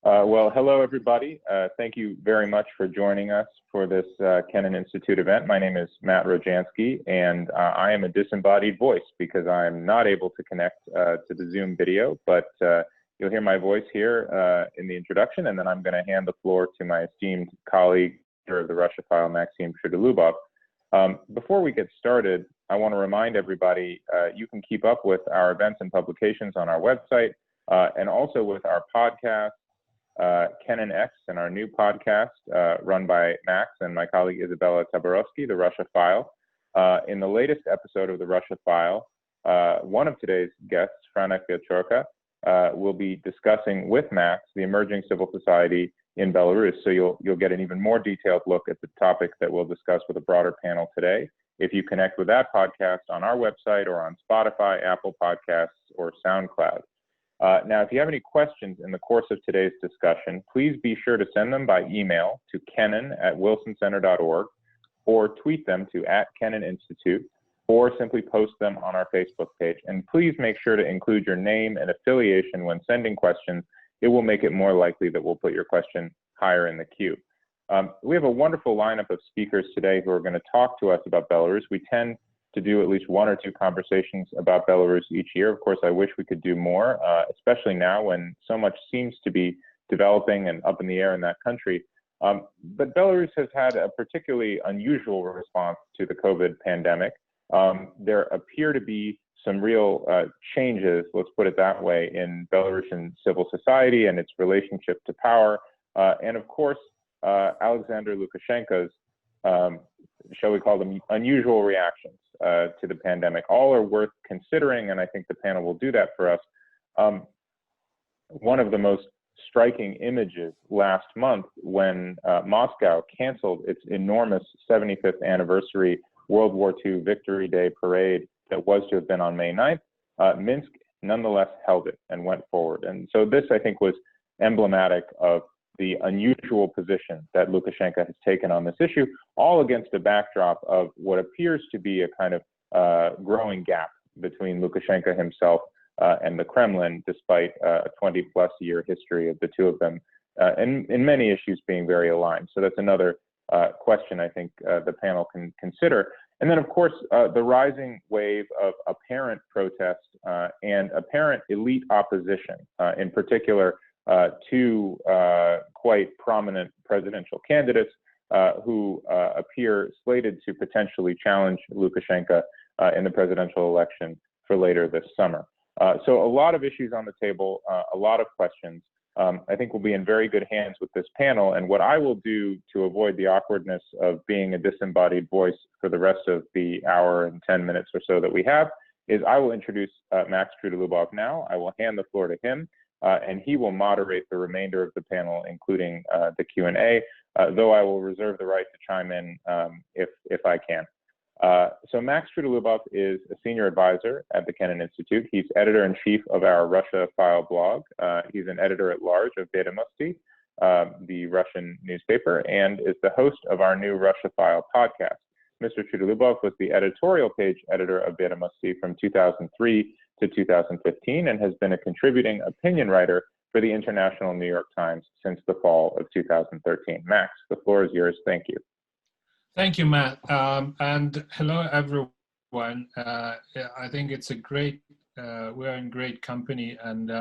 Well, hello, everybody. Thank you very much for joining us for this Kennan Institute event. My name is Matt Rojansky, and I am a disembodied voice because I'm not able to connect to the Zoom video, but you'll hear my voice here in the introduction, and then I'm going to hand the floor to my esteemed colleague of the Russophile, Maxim Trudolyubov. Before we get started, I want to remind everybody you can keep up with our events and publications on our website, and also with our podcast, Kennan X, and our new podcast run by Max and my colleague Isabella Taborowski, the Russophile. In the latest episode of the Russophile, one of today's guests, Franak Viačorka, will be discussing with Max the emerging civil society in Belarus. So you'll get an even more detailed look at the topic that we'll discuss with a broader panel today. If you connect with that podcast on our website or on Spotify, Apple Podcasts, or SoundCloud. Now, if you have any questions in the course of today's discussion, please be sure to send them by email to kennan@wilsoncenter.org or tweet them to @KennanInstitute, or simply post them on our Facebook page. And please make sure to include your name and affiliation when sending questions. It will make it more likely that we'll put your question higher in the queue. We have a wonderful lineup of speakers today who are going to talk to us about Belarus. We tend to do at least one or two conversations about Belarus each year. Of course, I wish we could do more, especially now when so much seems to be developing and up in the air in that country. But Belarus has had a particularly unusual response to the COVID pandemic. There appear to be some real changes, let's put it that way, in Belarusian civil society and its relationship to power. And of course, Aleksandr Lukashenko's, shall we call them, unusual reactions to the pandemic. All are worth considering, and I think the panel will do that for us. One of the most striking images last month when Moscow canceled its enormous 75th anniversary World War II Victory Day parade that was to have been on May 9th, Minsk nonetheless held it and went forward. And so this, I think, was emblematic of the unusual position that Lukashenko has taken on this issue, all against a backdrop of what appears to be a kind of growing gap between Lukashenko himself and the Kremlin, despite a 20-plus year history of the two of them, and in many issues being very aligned. So that's another question I think the panel can consider. And then, of course, the rising wave of apparent protest and apparent elite opposition, in particular, two quite prominent presidential candidates who appear slated to potentially challenge Lukashenko in the presidential election for later this summer. So a lot of issues on the table, a lot of questions. I think we'll be in very good hands with this panel. And what I will do to avoid the awkwardness of being a disembodied voice for the rest of the hour and 10 minutes or so that we have is I will introduce Max Trudolyubov now. I will hand the floor to him. And he will moderate the remainder of the panel, including the Q&A, though I will reserve the right to chime in if I can. So Max Trudolyubov is a senior advisor at the Kennan Institute. He's editor-in-chief of our Russophile blog. He's an editor-at-large of Vedomosti, the Russian newspaper, and is the host of our new Russophile podcast. Mr. Trudolyubov was the editorial page editor of Vedomosti from 2003 to 2015 and has been a contributing opinion writer for the International New York Times since the fall of 2013. Max, the floor is yours. Thank you. Thank you, Matt. And hello, everyone. I think it's a great, we're in great company, and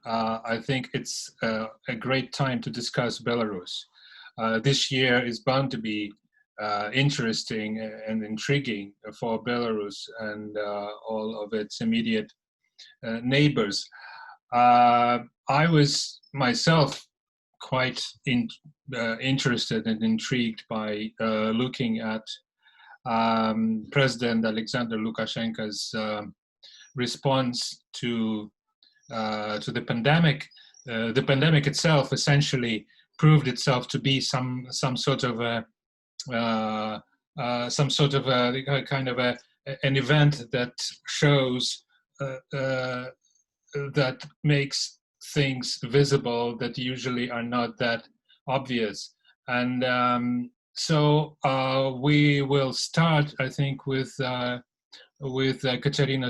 I think it's a great time to discuss Belarus. This year is bound to be interesting and intriguing for Belarus and all of its immediate neighbors. I was myself quite interested and intrigued by looking at President Aleksandr Lukashenko's response to the pandemic. The pandemic itself essentially proved itself to be some sort of a kind of an event that shows that makes things visible that usually are not that obvious. And so we will start, I think, with Katsiaryna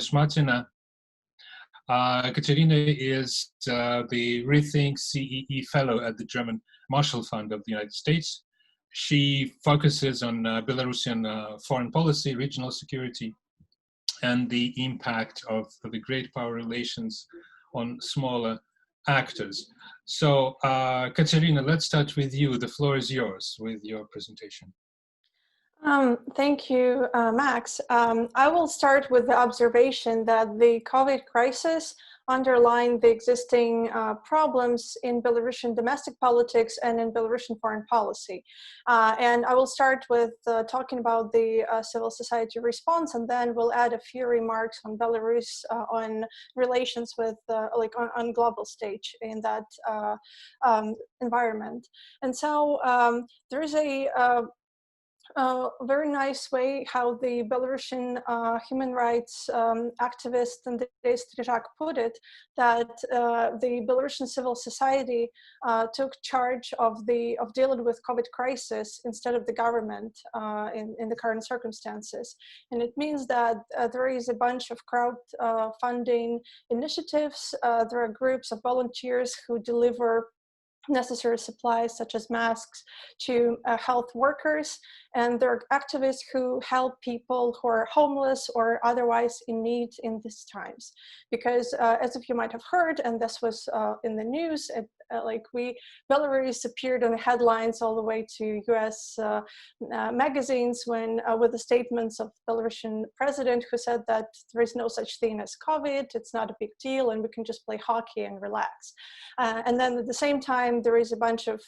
Šmacina. Katsiaryna is the Rethink CEE Fellow at the German Marshall Fund of the United States. She focuses on Belarusian foreign policy, regional security, and the impact of the great power relations on smaller actors. So, Katsiaryna, let's start with you. The floor is yours with your presentation. Thank you, Max. I will start with the observation that the COVID crisis underlined the existing problems in Belarusian domestic politics and in Belarusian foreign policy. And I will start with talking about the civil society response, and then we'll add a few remarks on Belarus on relations with, on global stage in that environment. And so there is a very nice way how the Belarusian human rights activist Andrei Strizhak put it, that the Belarusian civil society took charge of dealing with COVID crisis instead of the government in the current circumstances. And it means that there is a bunch of crowdfunding initiatives. There are groups of volunteers who deliver necessary supplies such as masks to health workers, and there are activists who help people who are homeless or otherwise in need in these times. Because as if you might have heard, and this was in the news, Belarus appeared on the headlines all the way to US magazines when with the statements of Belarusian president who said that there is no such thing as COVID, it's not a big deal, and we can just play hockey and relax. And then at the same time, there is a bunch of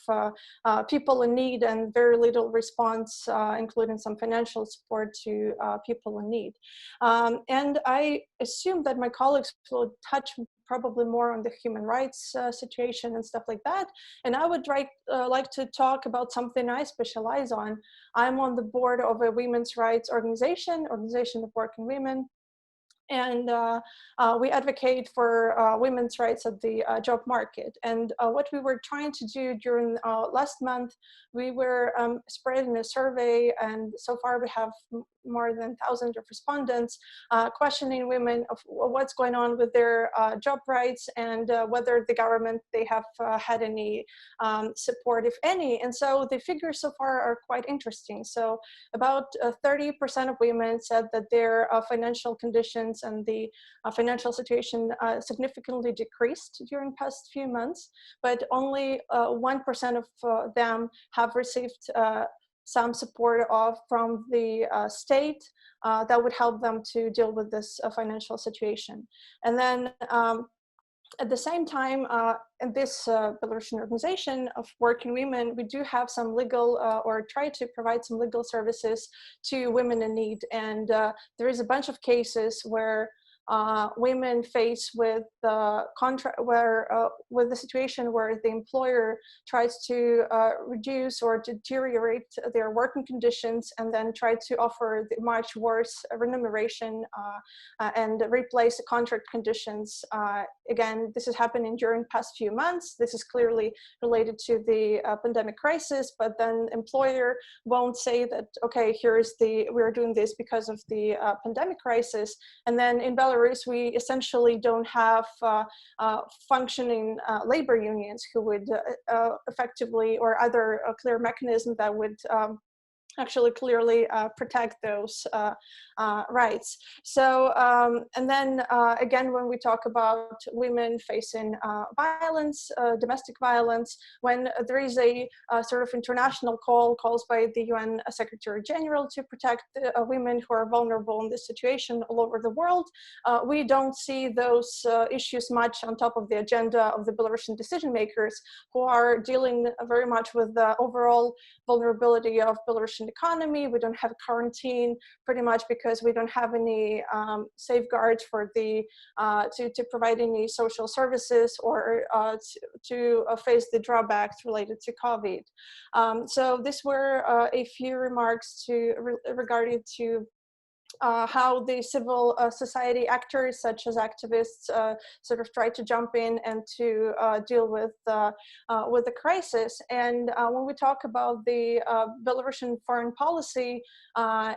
people in need and very little response, including some financial support to people in need. And I assume that my colleagues will touch probably more on the human rights situation and stuff like that. And I would like to talk about something I specialize on. I'm on the board of a women's rights organization of working women. And we advocate for women's rights at the job market. And what we were trying to do during last month, we were spreading a survey, and so far we have more than 1,000 of respondents questioning women of what's going on with their job rights and whether the government, they have had any support, if any. And so the figures so far are quite interesting. So about 30% of women said that their financial conditions and the financial situation significantly decreased during past few months, but only 1% of them have received some support from the state that would help them to deal with this financial situation. And then at the same time, in this Belarusian organization of working women, we do have some legal or try to provide some legal services to women in need. And there is a bunch of cases where women face with the contract with the situation where the employer tries to reduce or deteriorate their working conditions and then try to offer the much worse remuneration and replace the contract conditions. Again, this is happening during past few months. This is clearly related to the pandemic crisis, but then employer won't say that, okay, we're doing this because of the pandemic crisis. And then in Belarus, we essentially don't have functioning labor unions who would effectively, or other clear mechanism that would actually clearly protect those rights. So, and then again, when we talk about women facing violence, domestic violence, when there is a sort of international calls by the UN Secretary General to protect women who are vulnerable in this situation all over the world, we don't see those issues much on top of the agenda of the Belarusian decision makers, who are dealing very much with the overall vulnerability of Belarusian economy. We don't have quarantine pretty much because we don't have any safeguards for the to provide any social services or to face the drawbacks related to COVID. So these were a few remarks regarding to how the civil society actors, such as activists, sort of try to jump in and to deal with the crisis. And when we talk about the Belarusian foreign policy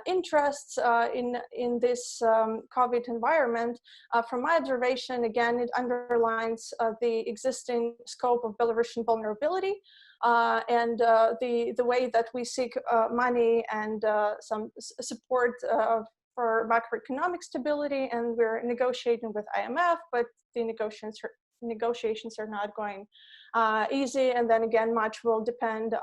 interests in this COVID environment, from my observation, again, it underlines the existing scope of Belarusian vulnerability. And the way that we seek money and some support for macroeconomic stability, and we're negotiating with IMF, but the negotiations are not going easy. And then again, much will depend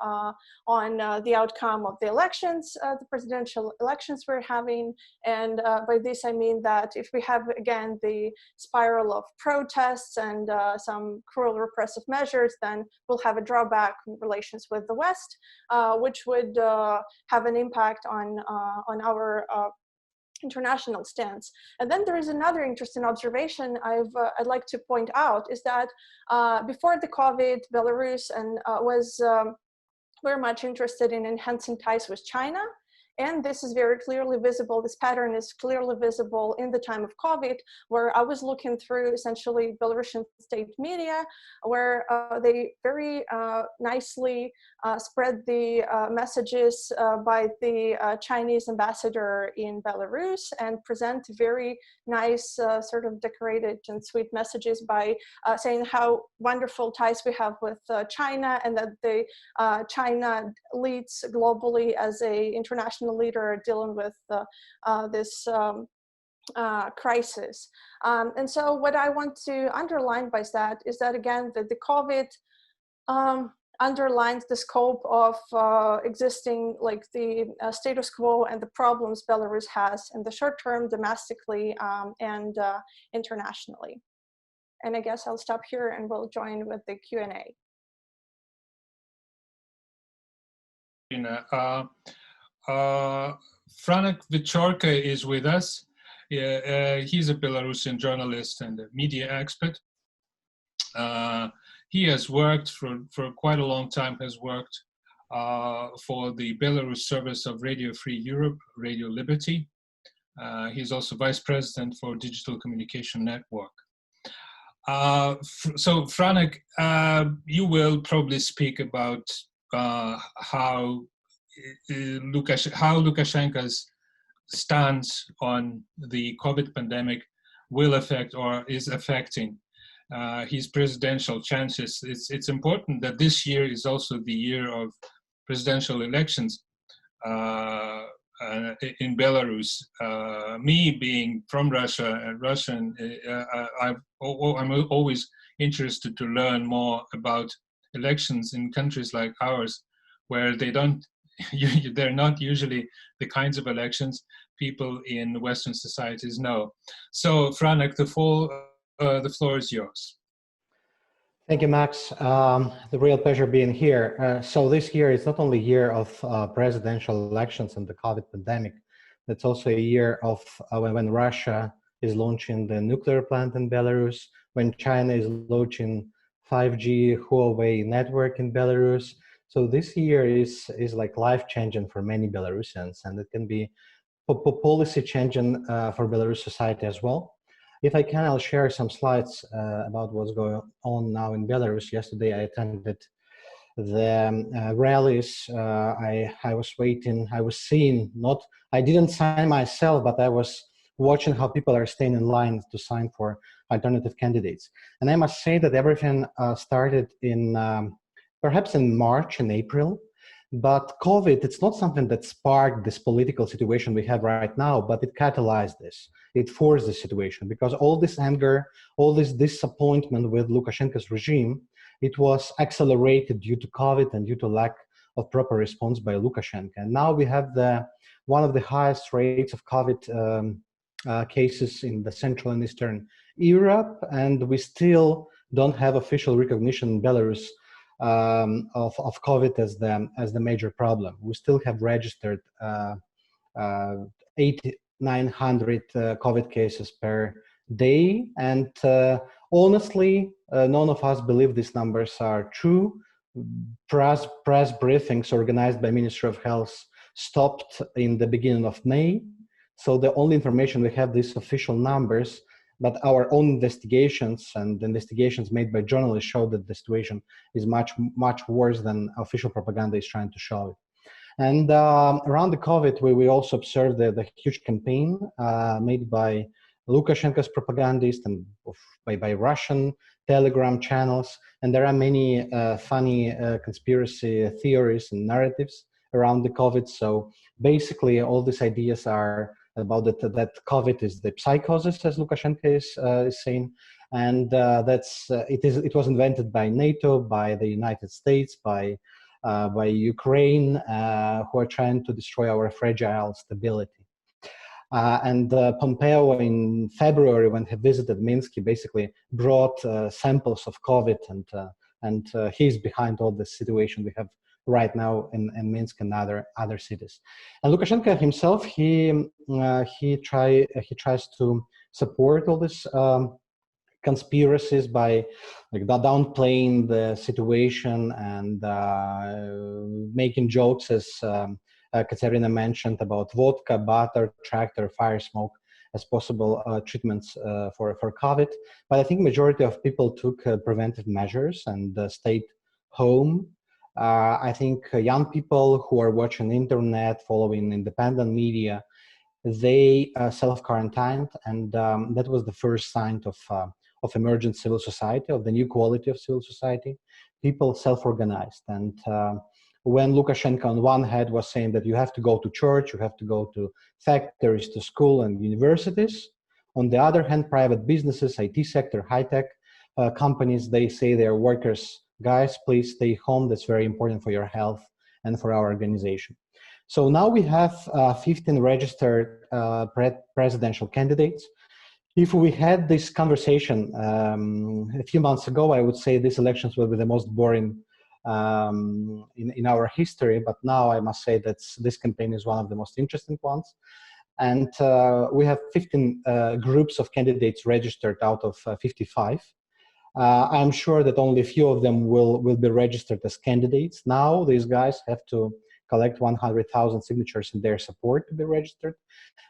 on the outcome of the elections, the presidential elections we're having. And by this, I mean that if we have, again, the spiral of protests and some cruel repressive measures, then we'll have a drawback in relations with the West, which would have an impact on our international stance. And then there is another interesting observation I'd like to point out, is that before the COVID, Belarus was very much interested in enhancing ties with China. And this is very clearly visible. This pattern is clearly visible in the time of COVID, where I was looking through essentially Belarusian state media, where they very nicely spread the messages by the Chinese ambassador in Belarus, and present very nice sort of decorated and sweet messages by saying how wonderful ties we have with China, and that the China leads globally as a international leader dealing with this crisis. And so what I want to underline by that is that, again, that the COVID underlines the scope of existing, like the status quo and the problems Belarus has in the short term, domestically and internationally. And I guess I'll stop here and we'll join with the Q&A. Franak Viačorka is with us. He's a Belarusian journalist and a media expert. He has worked for quite a long time, has worked for the Belarus service of Radio Free Europe, Radio Liberty. He's also vice president for Digital Communication Network. So Franak, you will probably speak about how Lukashenko's stance on the COVID pandemic will affect or is affecting his presidential chances. It's important that this year is also the year of presidential elections in Belarus. Me being from Russia and Russian, I'm always interested to learn more about elections in countries like ours, where they're not usually the kinds of elections people in Western societies know. So, Franak, the floor is yours. Thank you, Max. The real pleasure being here. So this year is not only a year of presidential elections and the COVID pandemic, it's also a year of when Russia is launching the nuclear plant in Belarus, when China is launching 5G Huawei network in Belarus. So this year is like life-changing for many Belarusians, and it can be policy-changing for Belarus society as well. If I can, I'll share some slides about what's going on now in Belarus. Yesterday, I attended the rallies. I was waiting. I was seeing, I didn't sign myself, but I was watching how people are staying in line to sign for alternative candidates. And I must say that everything started in perhaps in March and April. But COVID, it's not something that sparked this political situation we have right now, but it catalyzed this. It forced the situation, because all this anger, all this disappointment with Lukashenko's regime, it was accelerated due to COVID and due to lack of proper response by Lukashenko. And now we have one of the highest rates of COVID cases in the Central and Eastern Europe, and we still don't have official recognition in Belarus of COVID as the major problem. We still have registered 8,900 COVID cases per day, and honestly, none of us believe these numbers are true. Press briefings organized by Ministry of Health stopped in the beginning of May. So the only information we have these official numbers, but our own investigations and investigations made by journalists show that the situation is much, much worse than official propaganda is trying to show it. And around the COVID, we also observed the huge campaign made by Lukashenko's propagandists and by Russian Telegram channels. And there are many funny conspiracy theories and narratives around the COVID. So basically, all these ideas are about that COVID is the psychosis, as Lukashenko is saying, and it was invented by NATO, by the United States, by Ukraine, who are trying to destroy our fragile stability. And Pompeo in February, when he visited Minsk, he basically brought samples of COVID, and he's behind all the situation we have right now in Minsk and other cities. And Lukashenko himself, he tries to support all this conspiracies by downplaying the situation and making jokes, as Katsiaryna mentioned, about vodka, butter, tractor, fire, smoke as possible treatments for COVID. But I think majority of people took preventive measures and stayed home. I think young people who are watching internet, following independent media, they self-quarantined, and that was the first sign of emergent civil society, of the new quality of civil society. People self-organized, and when Lukashenko on one hand was saying that you have to go to church, you have to go to factories, to school and universities, on the other hand, private businesses, IT sector, high-tech companies, they say their workers, guys, please stay home, that's very important for your health and for our organization. So now we have 15 registered presidential candidates. If we had this conversation a few months ago, I would say these elections will be the most boring in our history, but now I must say that this campaign is one of the most interesting ones. And we have 15 groups of candidates registered out of 55. I'm sure that only a few of them will be registered as candidates. Now these guys have to collect 100,000 signatures in their support to be registered.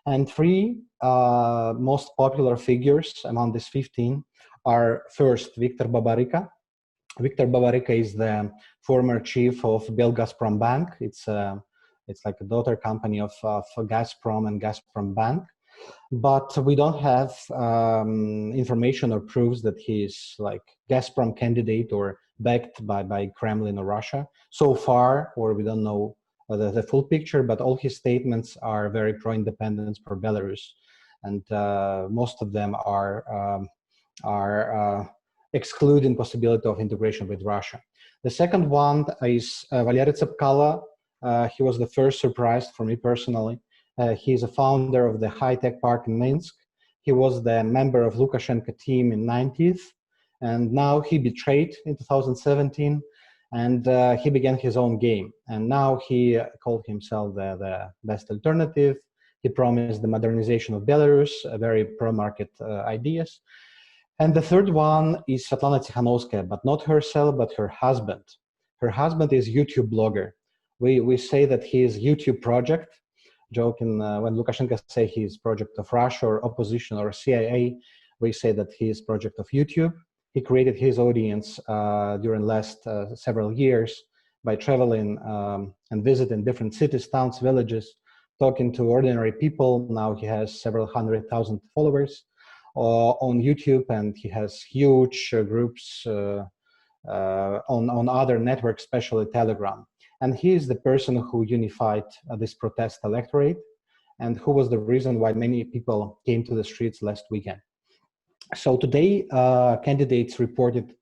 And three most popular figures among these 15 are first Viktor Babaryka. Viktor Babaryka is the former chief of Belgazprom Bank. It's like a daughter company of Gazprom and Gazprom Bank. But we don't have information or proofs that he is like Gazprom candidate or backed by Kremlin or Russia so far, or we don't know the full picture, but all his statements are very pro-independence, pro-Belarus, and most of them are excluding possibility of integration with Russia. The second one is Valery Tsepkalo. He was the first surprise for me personally. He's a founder of the high-tech park in Minsk. He was the member of Lukashenko team in 90th, and now he betrayed in 2017, and he began his own game. And now he called himself the best alternative. He promised the modernization of Belarus, very pro-market ideas. And the third one is Svetlana Tikhanovskaya, but not herself, but her husband. Her husband is YouTube blogger. We say that his YouTube project, joking when Lukashenko say he's project of Russia or opposition or CIA, we say that he is project of YouTube. He created his audience during last several years by traveling and visiting different cities, towns, villages, talking to ordinary people. Now he has several 100,000 followers on YouTube, and he has huge groups on other networks, especially Telegram. And he is the person who unified this protest electorate and who was the reason why many people came to the streets last weekend. So today, candidates reported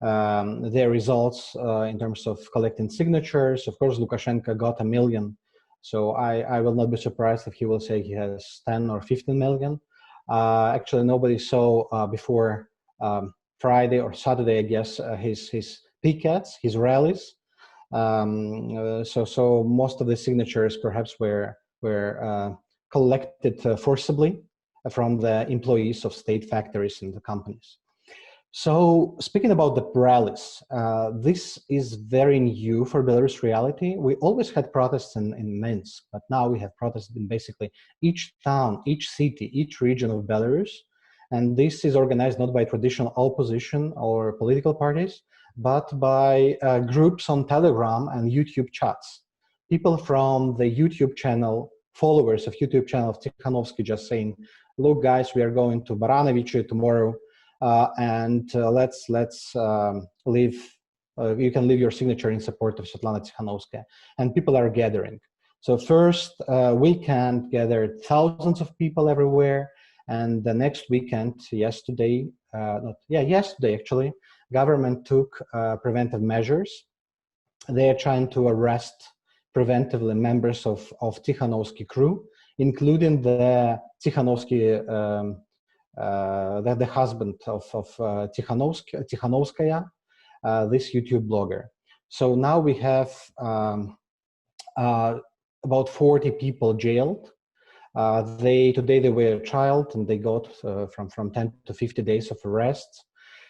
their results in terms of collecting signatures. Of course, Lukashenko got 1 million. So I will not be surprised if he will say he has 10 or 15 million. Actually, nobody saw before Friday or Saturday, I guess, his pickets, his rallies. So most of the signatures perhaps were collected forcibly from the employees of state factories and the companies. So speaking about the rallies, this is very new for Belarus reality. We always had protests in Minsk, but now we have protests in basically each town, each city, each region of Belarus. And this is organized not by traditional opposition or political parties, but by groups on Telegram and YouTube chats. People from the YouTube channel, followers of YouTube channel of Tikhanovsky, just saying, look guys, we are going to Baranovichi tomorrow, let's leave, you can leave your signature in support of Svetlana Tikhanovskaya. And people are gathering. So first weekend gathered thousands of people everywhere. And the next weekend, yesterday actually, government took preventive measures. They are trying to arrest preventively members of Tikhanovsky crew, including the Tikhanovsky, the husband of Tikhanovskaya, this YouTube blogger. So now we have about 40 people jailed. Today they were trialed and they got from 10 to 50 days of arrest.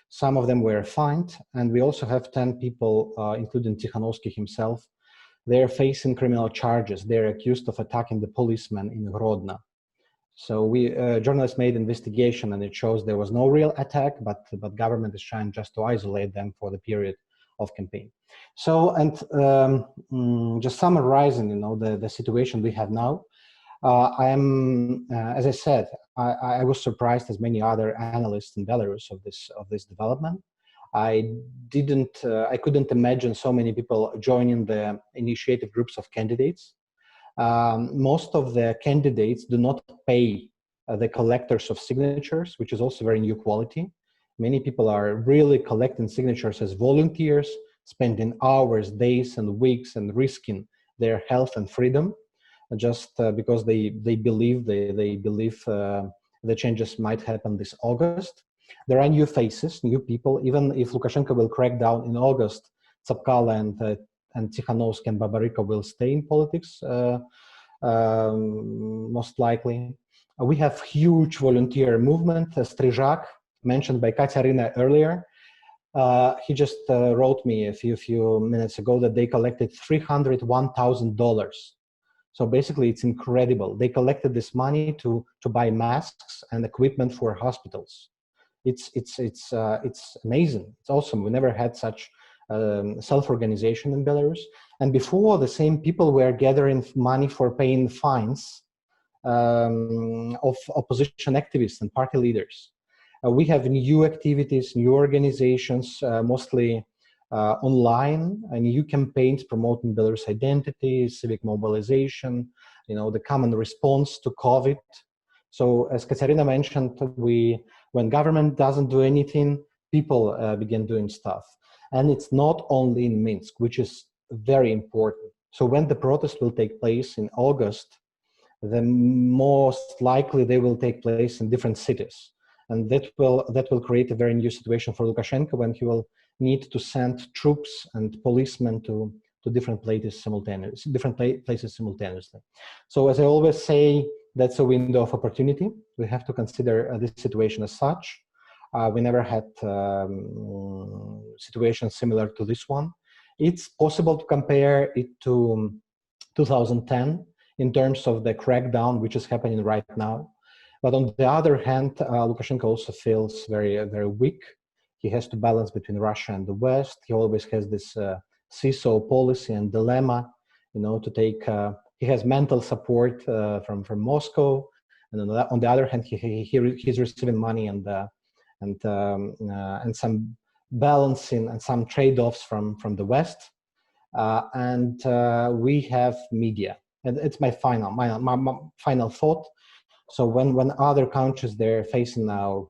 Some of them were fined, and we also have 10 people, including Tikhanovsky himself. They're facing criminal charges. They're accused of attacking the policeman in Grodno. So journalists made investigation, and it shows there was no real attack, but government is trying just to isolate them for the period of campaign. So, and just summarizing, the situation we have now. As I said, I was surprised, as many other analysts in Belarus, of this development. I couldn't imagine so many people joining the initiative groups of candidates. Most of the candidates do not pay the collectors of signatures, which is also very new quality. Many people are really collecting signatures as volunteers, spending hours, days, and weeks, and risking their health and freedom, just because they believe the changes might happen this August. There are new faces, new people. Even if Lukashenko will crack down in August, Tsapkala and Tikhanovsky and Babarika will stay in politics, most likely. We have huge volunteer movement. Strizhak, mentioned by Katsiaryna earlier, he just wrote me a few minutes ago that they collected $301,000. So basically, it's incredible. They collected this money to buy masks and equipment for hospitals. It's amazing. It's awesome. We never had such self-organization in Belarus. And before, the same people were gathering money for paying fines of opposition activists and party leaders. We have new activities, new organizations, mostly online, and new campaigns promoting Belarus identity, civic mobilization, the common response to COVID. So as Katsiaryna mentioned, when government doesn't do anything, people begin doing stuff. And it's not only in Minsk, which is very important. So when the protest will take place in August, then most likely they will take place in different cities. And that will create a very new situation for Lukashenko, when he will need to send troops and policemen to different places simultaneously. So as I always say, that's a window of opportunity. We have to consider this situation as such. We never had situations similar to this one. It's possible to compare it to 2010 in terms of the crackdown, which is happening right now. But on the other hand, Lukashenko also feels very, very weak. He has to balance between Russia and the West. He always has this seesaw policy and dilemma, to take. He has mental support from Moscow, and on the other hand, he's receiving money and some balancing and some trade-offs from the West. We have media, and it's my final thought. So when other countries, they're facing now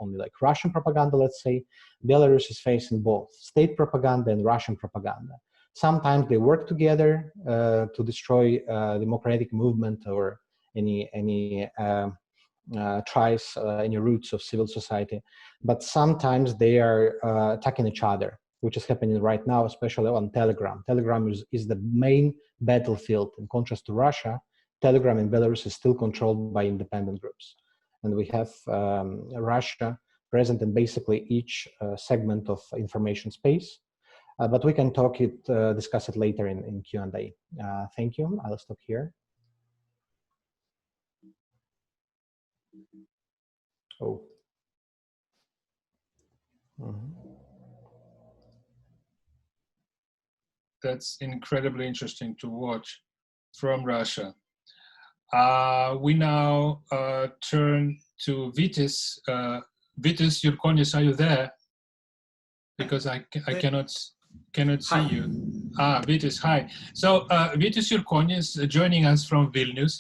only like Russian propaganda, let's say, Belarus is facing both state propaganda and Russian propaganda. Sometimes they work together to destroy democratic movement or any tries, any roots of civil society. But sometimes they are attacking each other, which is happening right now, especially on Telegram. Telegram is the main battlefield. In contrast to Russia, Telegram in Belarus is still controlled by independent groups. And we have Russia present in basically each segment of information space. But we can discuss it later in Q&A. Thank you. I'll stop here. Oh. That's incredibly interesting to watch from Russia. We now turn to Vytis. Vytis Jurkonis, are you there? Because I cannot see you. Vytis, hi. So Vytis Jurkonis, joining us from Vilnius,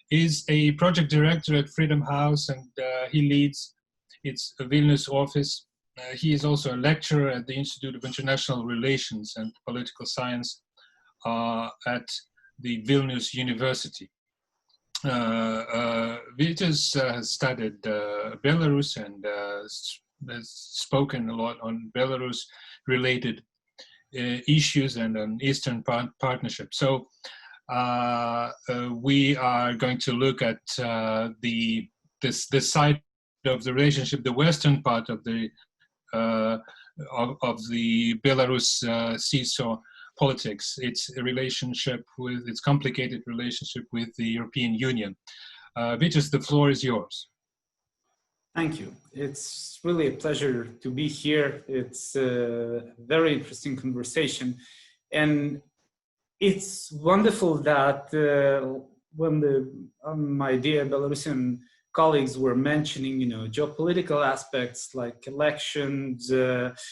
is a project director at Freedom House, and he leads its Vilnius office. He is also a lecturer at the Institute of International Relations and Political Science at the Vilnius University. Vytis has studied Belarus and has spoken a lot on Belarus-related issues and on Eastern Partnership. So we are going to look at this side of the relationship, the Western part of the Belarus seesaw politics, its complicated relationship with the European Union. Vytis, the floor is yours. Thank you. It's really a pleasure to be here. It's a very interesting conversation. And it's wonderful that when my dear Belarusian colleagues were mentioning, geopolitical aspects like elections, and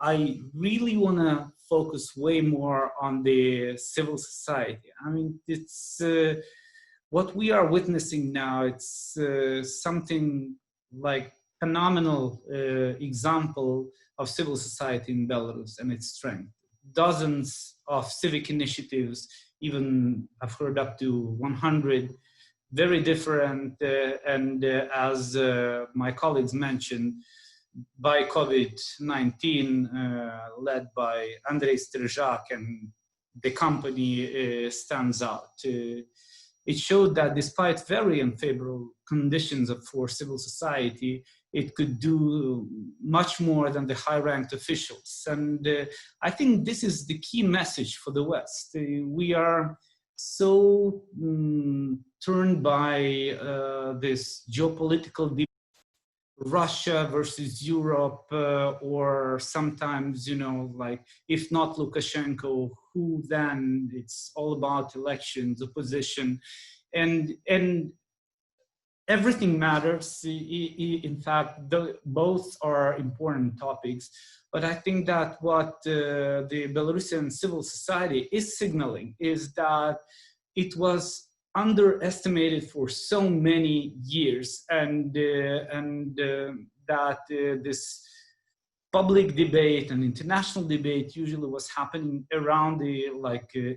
I really want to focus way more on the civil society. I mean, it's what we are witnessing now. It's something like phenomenal example of civil society in Belarus and its strength. Dozens of civic initiatives, even I've heard up to 100, very different, and as my colleagues mentioned, by COVID-19, led by Andrei Strizhak, and the company stands out. It showed that despite very unfavorable conditions for civil society, it could do much more than the high-ranked officials. And I think this is the key message for the West. We are so turned by this geopolitical debate, Russia versus Europe, or sometimes, like, if not Lukashenko, who then? It's all about elections, opposition, and everything matters. In fact, both are important topics. But I think that what the Belarusian civil society is signaling is that it was underestimated for so many years, and that this public debate and international debate usually was happening around the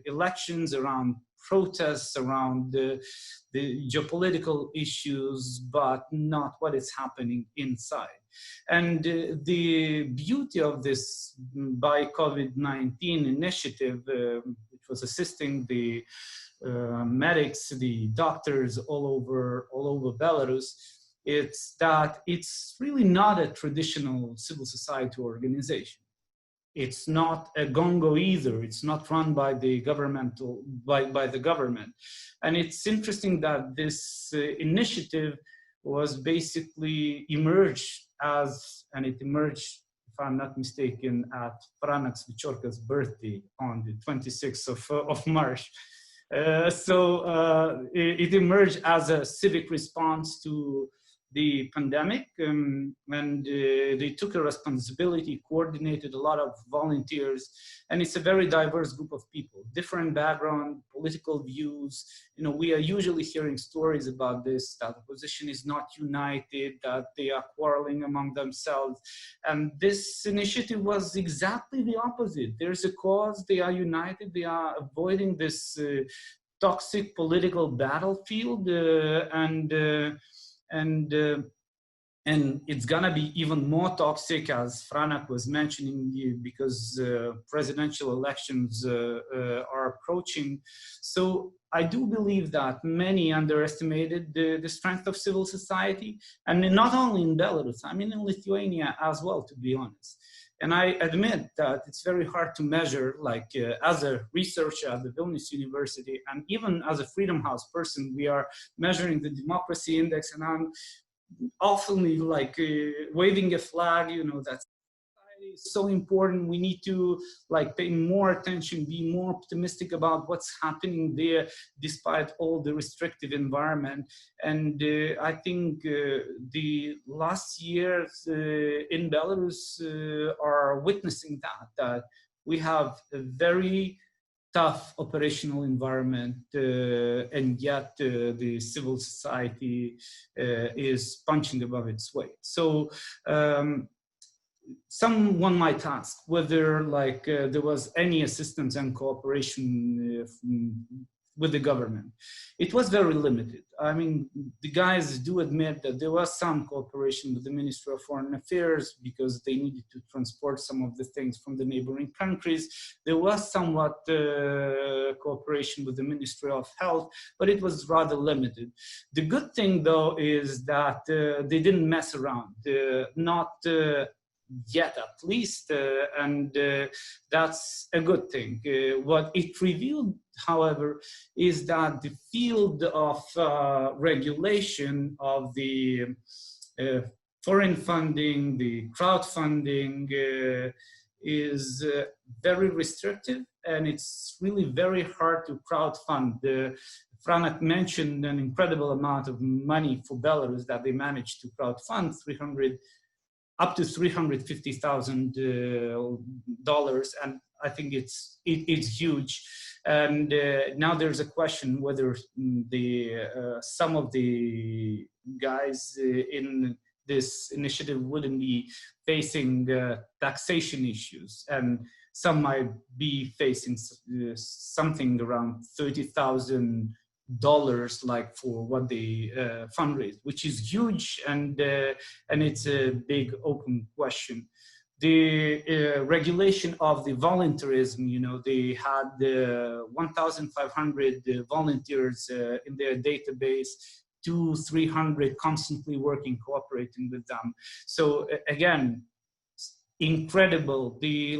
elections, around protests, around the geopolitical issues, but not what is happening inside. And the beauty of this by COVID-19 initiative, which was assisting the medics, the doctors all over Belarus, it's that it's really not a traditional civil society organization. It's not a gongo either. It's not run by the by the government. And it's interesting that this initiative was basically emerged and it emerged, if I'm not mistaken, at Franak Viačorka's birthday on the 26th of March. So it emerged as a civic response to the pandemic, and they took a responsibility, coordinated a lot of volunteers, and it's a very diverse group of people, different background, political views. We are usually hearing stories about this, that the opposition is not united, that they are quarreling among themselves, and this initiative was exactly the opposite. There's a cause, they are united, they are avoiding this toxic political battlefield, and And it's gonna be even more toxic, as Franak was mentioning, because presidential elections are approaching. So I do believe that many underestimated the strength of civil society, and not only in Belarus, I mean in Lithuania as well, to be honest. And I admit that it's very hard to measure, like as a researcher at the Vilnius University, and even as a Freedom House person, we are measuring the democracy index, and I'm often like waving a flag, you know, that society is so important. We need to like pay more attention, be more optimistic about what's happening there, despite all the restrictive environment. And I think the last years in Belarus are witnessing that we have a very tough operational environment, and yet the civil society is punching above its weight. So someone might ask whether like there was any assistance and cooperation with the government. It was very limited. I mean, the guys do admit that there was some cooperation with the Ministry of Foreign Affairs because they needed to transport some of the things from the neighboring countries. There was somewhat cooperation with the Ministry of Health, but it was rather limited. The good thing, though, is that they didn't mess around, not yet at least, and that's a good thing. What it revealed, however, is that the field of regulation of the foreign funding, the crowdfunding is very restrictive, and it's really very hard to crowdfund. Franak mentioned an incredible amount of money for Belarus that they managed to crowdfund, up to $350,000, and I think it's huge. And now there's a question whether some of the guys in this initiative wouldn't be facing taxation issues, and some might be facing something around $30,000 like for what they fundraise, which is huge, and it's a big open question. The regulation of the volunteerism, you know, they had 1,500 volunteers in their database, 200-300 constantly working, cooperating with them. So again, incredible. The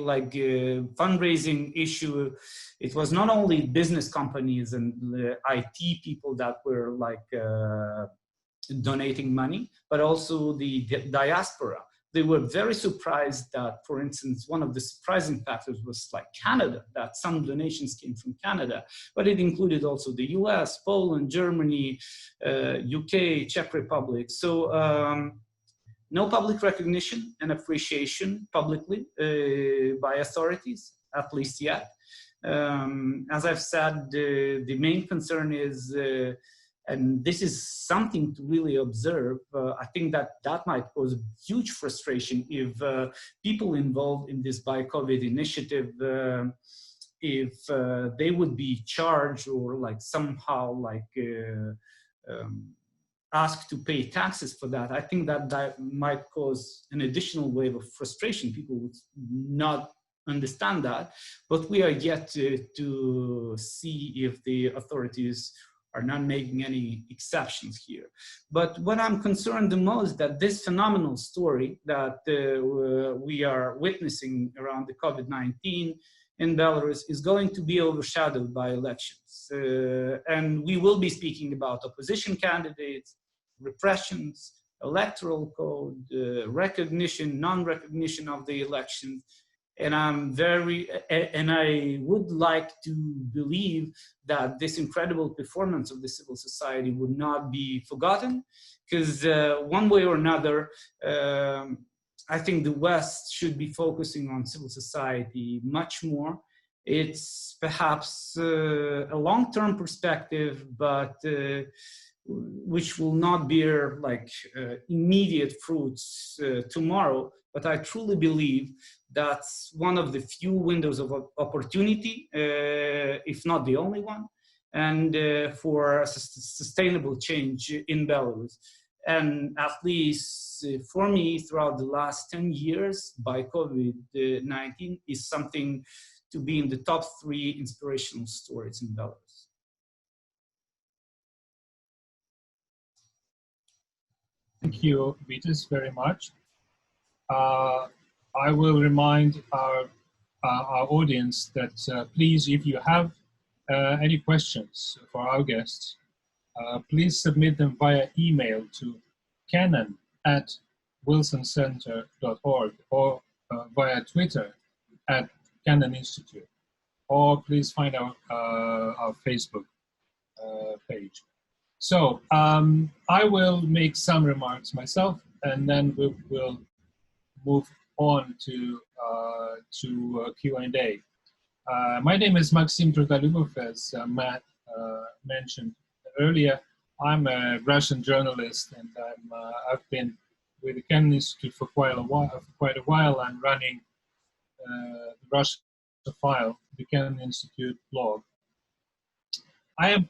fundraising issue, it was not only business companies and IT people that were donating money, but also the diaspora. They were very surprised that, for instance, one of the surprising factors was like Canada, that some donations came from Canada, but it included also the US, Poland, Germany, UK, Czech Republic. So no public recognition and appreciation publicly by authorities, at least yet. As I've said, the main concern is, and this is something to really observe, I think that might cause huge frustration if people involved in this Buy COVID initiative, if they would be charged or somehow asked to pay taxes for that. I think that might cause an additional wave of frustration. People would not understand that, but we are yet to see if the authorities are not making any exceptions here. But what I'm concerned the most, that this phenomenal story that we are witnessing around the COVID-19 in Belarus is going to be overshadowed by elections. And we will be speaking about opposition candidates, repressions, electoral code, recognition, non-recognition of the elections. And I would like to believe that this incredible performance of the civil society would not be forgotten, because one way or another, I think the West should be focusing on civil society much more. It's perhaps a long-term perspective, but which will not bear immediate fruits tomorrow. But I truly believe that's one of the few windows of opportunity, if not the only one, and for sustainable change in Belarus. And at least for me, throughout the last 10 years, by COVID-19 is something to be in the top 3 inspirational stories in Belarus. Thank you, Vytis, very much. I will remind our audience that please, if you have any questions for our guests, please submit them via email to canon@wilsoncenter.org or via Twitter @Canon Institute, or please find our Facebook page. So I will make some remarks myself, and then we will move on to Q&A. My name is Maxim Trudolyubov, as Matt mentioned earlier. I'm a Russian journalist, and I've been with the Canon Institute for quite a while. I'm running the Russia File, the Canon Institute blog. I am,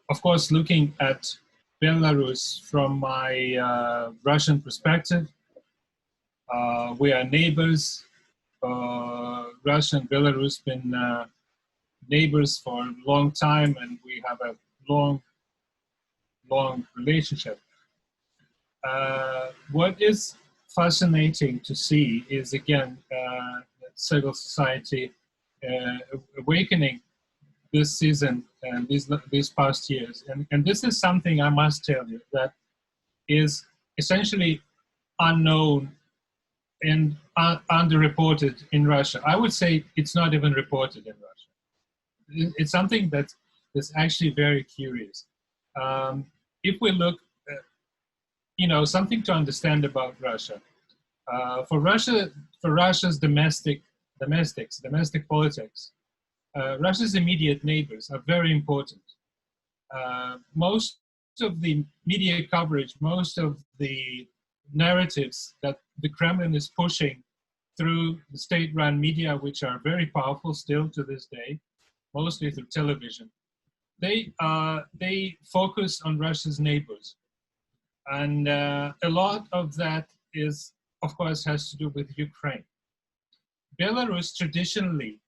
of course, looking at Belarus from my Russian perspective. We are neighbors. Russia and Belarus been neighbors for a long time, and we have a long relationship. What is fascinating to see is, again, civil society awakening this season and these past years. And this is something I must tell you that is essentially unknown and underreported in Russia. I would say it's not even reported in Russia. It's something that's actually very curious. If we look, something to understand about Russia. For Russia's domestic politics, Russia's immediate neighbors are very important. Most of the media coverage, most of the narratives that the Kremlin is pushing through the state-run media, which are very powerful still to this day, mostly through television, they focus on Russia's neighbors. And a lot of that is, of course, has to do with Ukraine. Belarus traditionally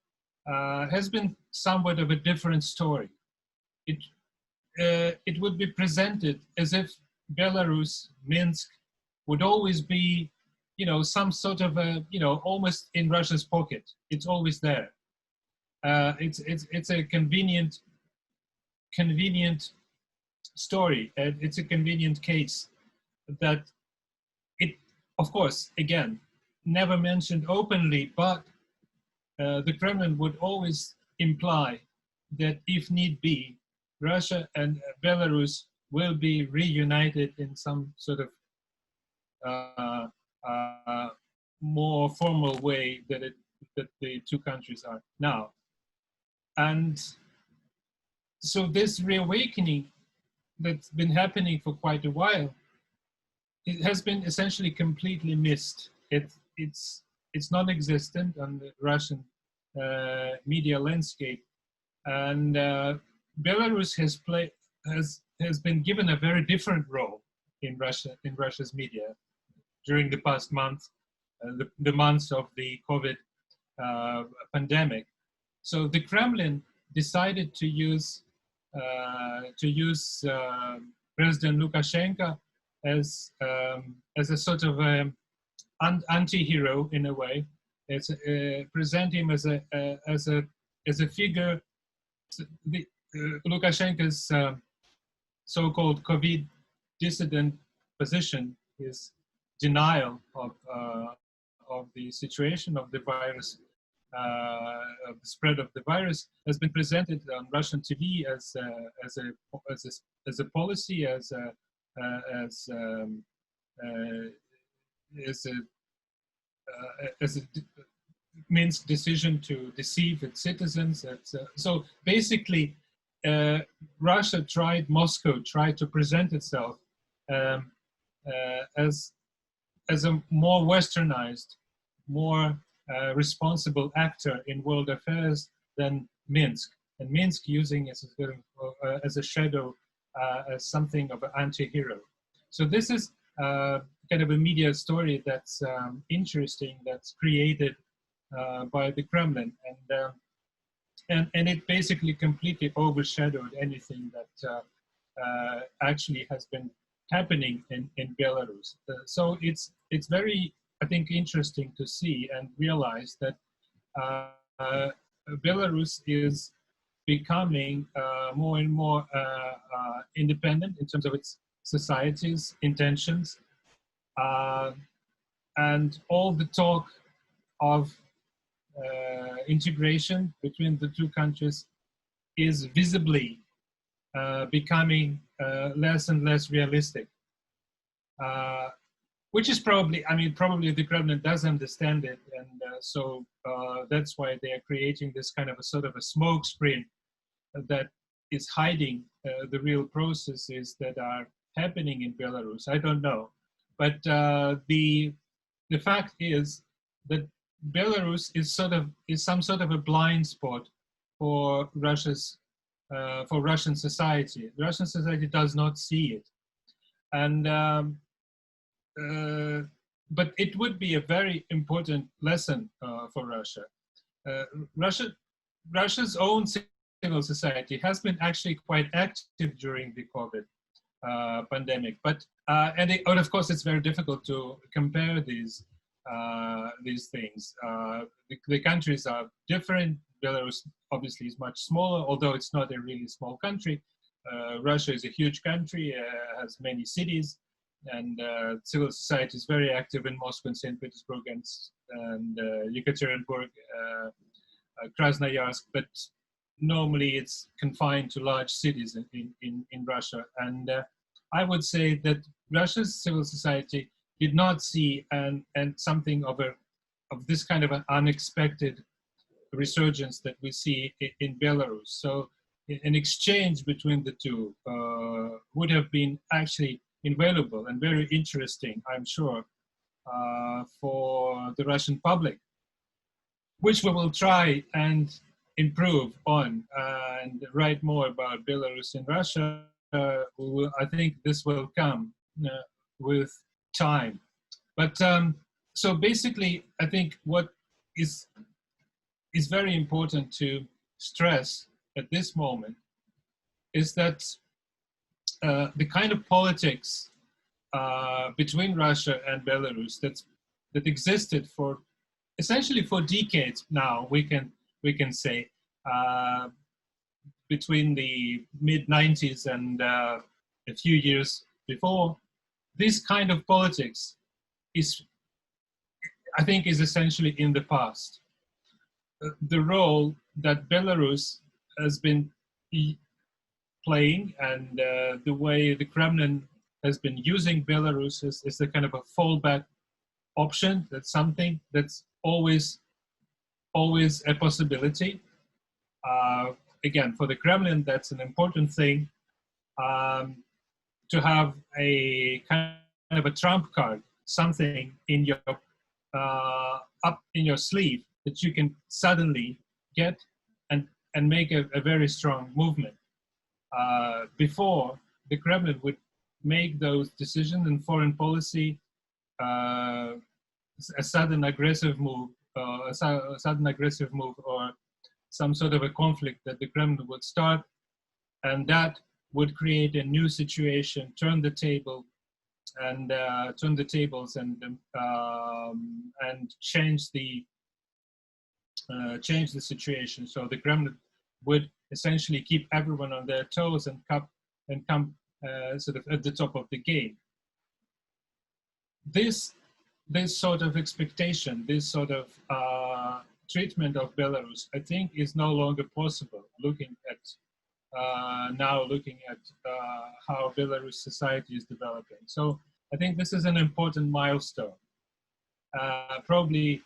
has been somewhat of a different story. It would be presented as if Belarus, Minsk, would always be, some sort of a, almost in Russia's pocket. It's always there. It's a convenient story. It's a convenient case that it, of course, again, never mentioned openly, but the Kremlin would always imply that if need be, Russia and Belarus will be reunited in some sort of more formal way that the two countries are now. And so this reawakening that's been happening for quite a while, it has been essentially completely missed. It's non-existent on the Russian media landscape, and Belarus has been given a very different role in Russia's media during the past month, the months of the COVID pandemic. So the Kremlin decided to use President Lukashenko as a sort of anti-hero in a way. It's present him as a figure. Lukashenko's so-called COVID-dissident position, his denial of the situation of the virus, of the spread of the virus, has been presented on Russian TV as a policy, as a Minsk decision to deceive its citizens. So basically, Moscow tried to present itself as a more westernized, more responsible actor in world affairs than Minsk. And Minsk using as a shadow, as something of an anti-hero. So this is kind of a media story that's interesting, that's created by the Kremlin, and it basically completely overshadowed anything that actually has been happening in Belarus. So it's very, I think, interesting to see and realize that Belarus is becoming more and more independent in terms of its society's intentions, and all the talk of integration between the two countries is visibly becoming less and less realistic, which is probably, I mean, probably the Kremlin does understand it, and so that's why they are creating this kind of a sort of a smoke screen that is hiding the real processes that are happening in Belarus. I don't know, but the fact is that Belarus is some sort of a blind spot for Russian society. The Russian society does not see it, and but it would be a very important lesson for Russia. Russia's own civil society has been actually quite active during the COVID pandemic, but and of course it's very difficult to compare these things. The countries are different. Belarus obviously is much smaller, although it's not a really small country. Russia is a huge country, has many cities, and civil society is very active in Moscow and St. Petersburg and Yekaterinburg, Krasnoyarsk, but normally it's confined to large cities in Russia. And I would say that Russia's civil society did not see and something of this kind of an unexpected resurgence that we see in Belarus. So an exchange between the two would have been actually invaluable and very interesting, I'm sure, for the Russian public, which we will try and improve on and write more about Belarus in Russia. I think this will come with time. But so basically, I think what is very important to stress at this moment is that the kind of politics between Russia and Belarus that existed for essentially for decades now, we can say, between the mid-90s and a few years before, this kind of politics I think is essentially in the past. The role that Belarus has been playing and the way the Kremlin has been using Belarus is a kind of a fallback option. That's something that's always a possibility. Again, for the Kremlin, that's an important thing, to have a kind of a trump card, something in your up in your sleeve that you can suddenly get and make a very strong movement. Before, the Kremlin would make those decisions in foreign policy, a sudden aggressive move, or some sort of a conflict that the Kremlin would start, and that would create a new situation, turn the tables and change the situation. So the Kremlin would essentially keep everyone on their toes and come sort of at the top of the game. This sort of expectation, this sort of treatment of Belarus, I think, is no longer possible. Looking at how Belarus society is developing. So I think this is an important milestone. Probably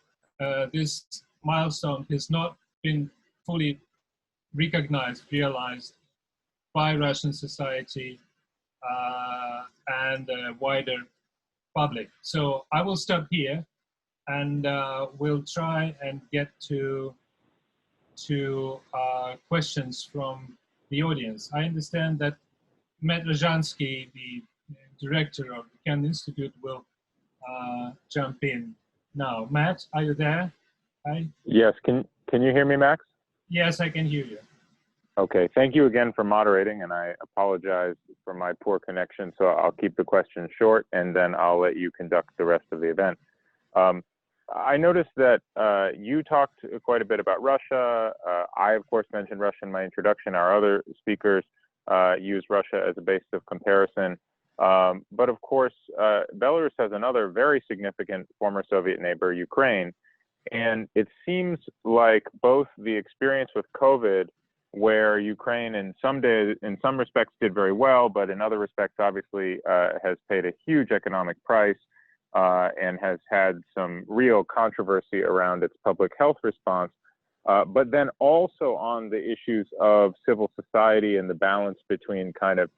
this milestone has not been fully realized by Russian society and the wider public. So I will stop here, and we'll try and get to questions from the audience. I understand that Matt Rajansky, the director of the Kennan Institute, will jump in now. Matt, are you there? Hi. Yes, can you hear me, Max? Yes, I can hear you. Okay, thank you again for moderating, and I apologize for my poor connection, so I'll keep the questions short, and then I'll let you conduct the rest of the event. I noticed that you talked quite a bit about Russia. I, of course, mentioned Russia in my introduction. Our other speakers use Russia as a basis of comparison. But of course, Belarus has another very significant former Soviet neighbor, Ukraine. And it seems like both the experience with COVID, where Ukraine in some respects did very well, but in other respects, obviously, has paid a huge economic price and has had some real controversy around its public health response. But then also on the issues of civil society and the balance between kind of,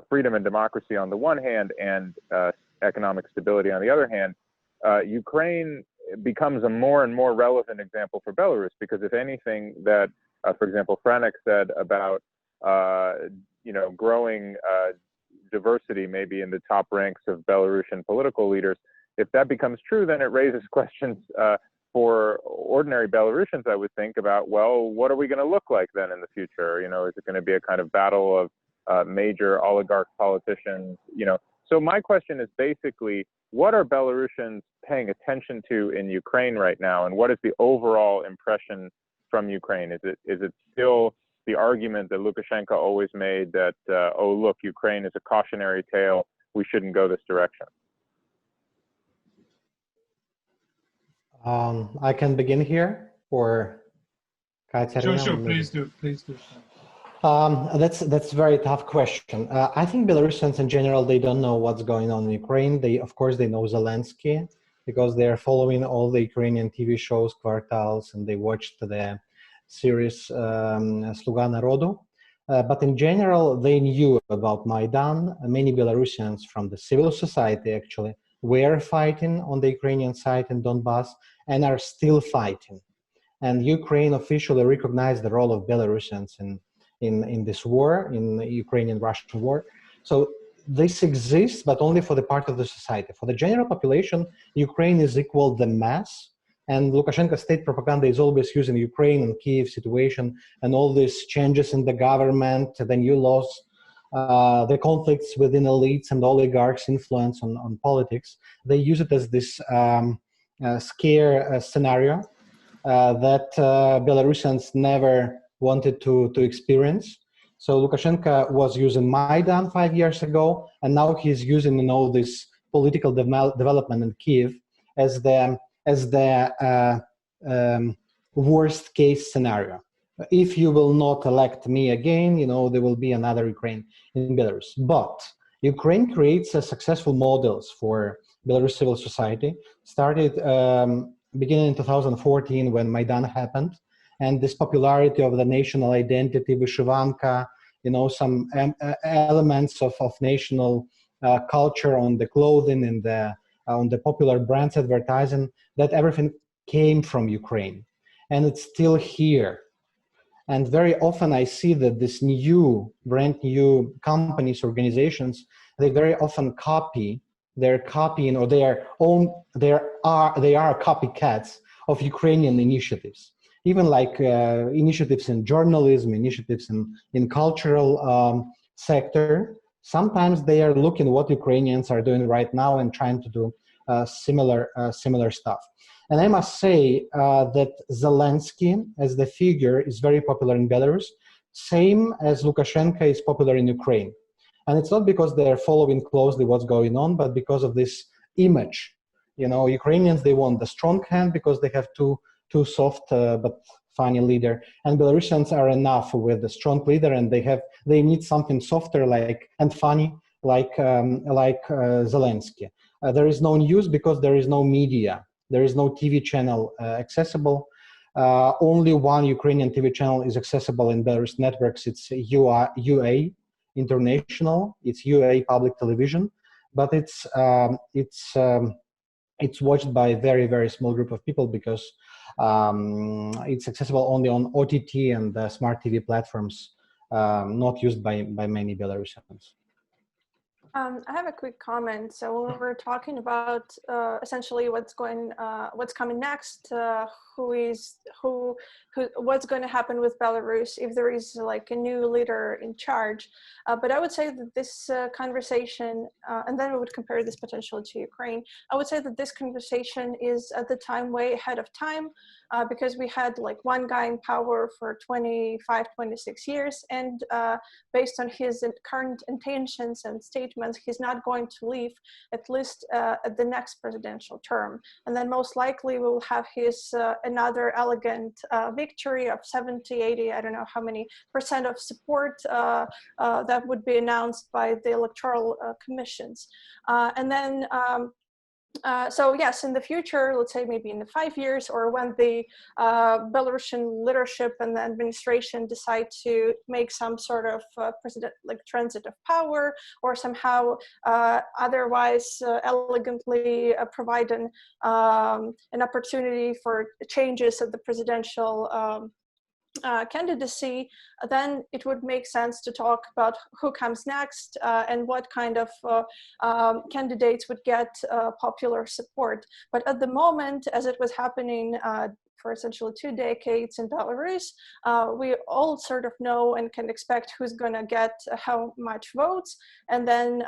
freedom and democracy on the one hand and economic stability on the other hand, Ukraine becomes a more and more relevant example for Belarus, because if anything that, for example, Franak said about, growing diversity maybe in the top ranks of Belarusian political leaders, if that becomes true, then it raises questions for ordinary Belarusians, I would think, about, well, what are we going to look like then in the future? Is it going to be a kind of battle of major oligarch politicians? So my question is basically, what are Belarusians paying attention to in Ukraine right now, and what is the overall impression from Ukraine? Is it still the argument that Lukashenko always made that, oh, look, Ukraine is a cautionary tale, we shouldn't go this direction? I can begin here, or Katsiaryna? Sure, please do. That's a very tough question. I think Belarusians in general, they don't know what's going on in Ukraine. Of course, they know Zelensky because they're following all the Ukrainian TV shows, Kvartals, and they watched the series Sluga Narodu. But in general, they knew about Maidan. Many Belarusians from the civil society actually were fighting on the Ukrainian side in Donbass and are still fighting. And Ukraine officially recognized the role of Belarusians in this war, in the Ukrainian-Russian war. So this exists, but only for the part of the society. For the general population, Ukraine is equal the mass, and Lukashenko state propaganda is always using Ukraine and Kiev situation and all these changes in the government, the new laws, the conflicts within elites and oligarchs' influence on politics. They use it as this scare scenario that Belarusians never wanted to experience. So Lukashenko was using Maidan 5 years ago, and now he's using this political development in Kiev as the worst case scenario. If you will not elect me again, there will be another Ukraine in Belarus. But Ukraine creates successful models for Belarus civil society. Started beginning in 2014 when Maidan happened, and this popularity of the national identity, Vyshivanka, some elements of national culture on the clothing and on the popular brands advertising, that everything came from Ukraine, and it's still here. And very often I see that this brand new companies, organizations, they very often they're copying, or they are copycats of Ukrainian initiatives. Even like initiatives in journalism, initiatives in cultural sector. Sometimes they are looking what Ukrainians are doing right now and trying to do similar stuff. And I must say that Zelensky as the figure is very popular in Belarus, same as Lukashenko is popular in Ukraine. And it's not because they're following closely what's going on, but because of this image. Ukrainians, they want the strong hand because they have too soft but funny leader. And Belarusians are enough with the strong leader, and they need something softer and funny like Zelensky. There is no news because there is no media. There is no TV channel accessible. Only one Ukrainian TV channel is accessible in Belarus networks. It's UA International. It's UA Public Television, but it's watched by a very, very small group of people because it's accessible only on OTT and smart TV platforms, not used by many Belarusians. I have a quick comment. So when we're talking about essentially what's coming next, what's going to happen with Belarus if there is like a new leader in charge. But I would say that this conversation, and then we would compare this potentially to Ukraine. I would say that this conversation is at the time way ahead of time because we had like one guy in power for 25, 26 years, and based on his current intentions and statements, he's not going to leave at least at the next presidential term. And then most likely we will have his another elegant victory of 70, 80, I don't know how many % of support that would be announced by the electoral commissions. And then so yes, in the future, let's say maybe in the 5 years, or when the Belarusian leadership and the administration decide to make some sort of transit of power, or somehow otherwise elegantly provide an opportunity for changes at the presidential candidacy, then it would make sense to talk about who comes next and what kind of candidates would get popular support. But at the moment, as it was happening for essentially 2 decades in Belarus, we all sort of know and can expect who's going to get how much votes, and then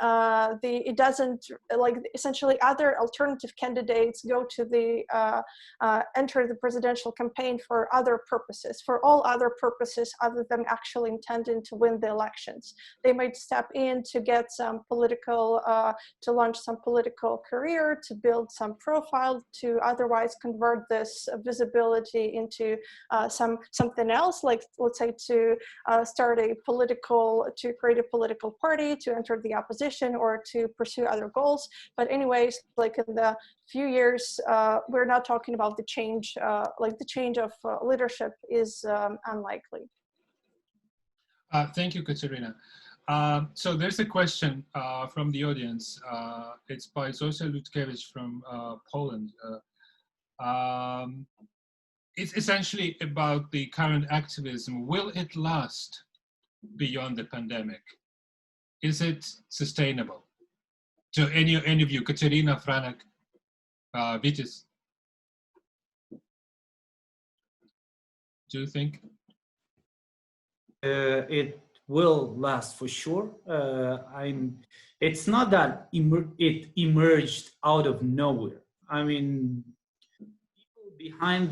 it doesn't, like, essentially other alternative candidates go to the enter the presidential campaign for other purposes, for all other purposes other than actually intending to win the elections. They might step in to get some political, to launch some political career, to build some profile, to otherwise convert this visibility into something else, like, let's say, to create a political party, to enter the opposition, or to pursue other goals. But anyways, like in the few years, we're not talking about the change, like the change of leadership is unlikely. Thank you, Katsiaryna. So there's a question from the audience. It's by Zosia Lutkevich from Poland. It's essentially about the current activism. Will it last beyond the pandemic? Is it sustainable? So any of you, Katsiaryna, Franak, Vytis, do you think? It will last for sure. It's not that it emerged out of nowhere. I mean, behind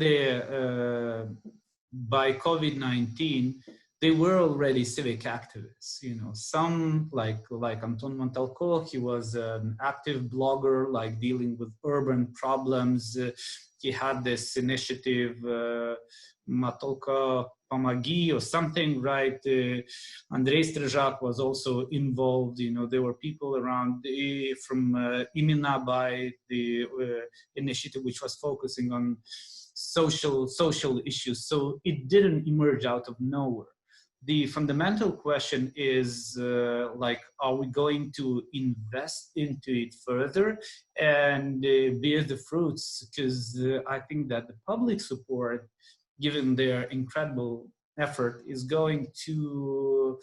by COVID-19, they were already civic activists. You know, some like Anton Montalko, he was an active blogger, like dealing with urban problems. He had this initiative, Matolka Pomagi or something, right? Andrei Strizhak was also involved. You know, there were people around from Imena by the initiative, which was focusing on social issues. So it didn't emerge out of nowhere. The fundamental question is are we going to invest into it further and bear the fruits? Because I think that the public support, given their incredible effort, is going to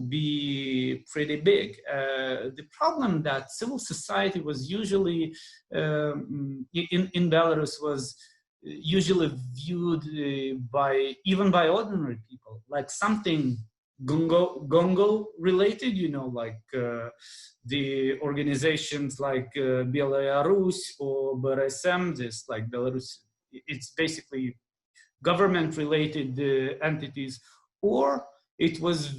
be pretty big. The problem that civil society was usually in Belarus was usually viewed even by ordinary people like something gongo related, you know, like the organizations like Belarus or BRSM, this like Belarus, it's basically government related entities, or it was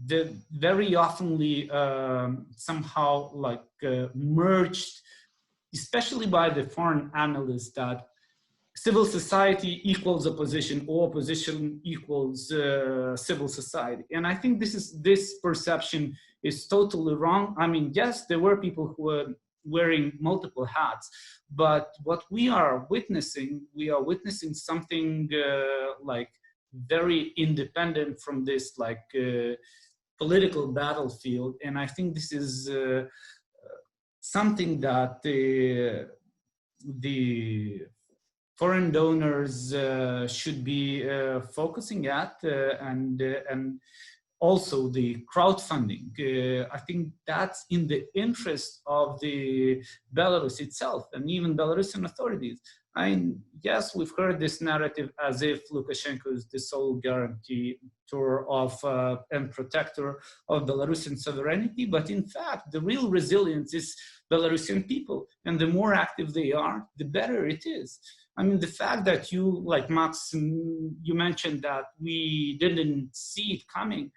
very oftenly somehow like merged, especially by the foreign analysts, that civil society equals opposition, or opposition equals civil society. And I think this perception is totally wrong. I mean, yes, there were people who were wearing multiple hats, but what we are witnessing something like very independent from this like political battlefield. And I think this is something that the foreign donors should be focusing at, and also the crowdfunding. I think that's in the interest of the Belarus itself and even Belarusian authorities. I mean, yes, we've heard this narrative as if Lukashenko is the sole guarantor of and protector of Belarusian sovereignty, but in fact, the real resilience is Belarusian people, and the more active they are, the better it is. I mean, the fact that you, like Max, you mentioned that we didn't see it coming.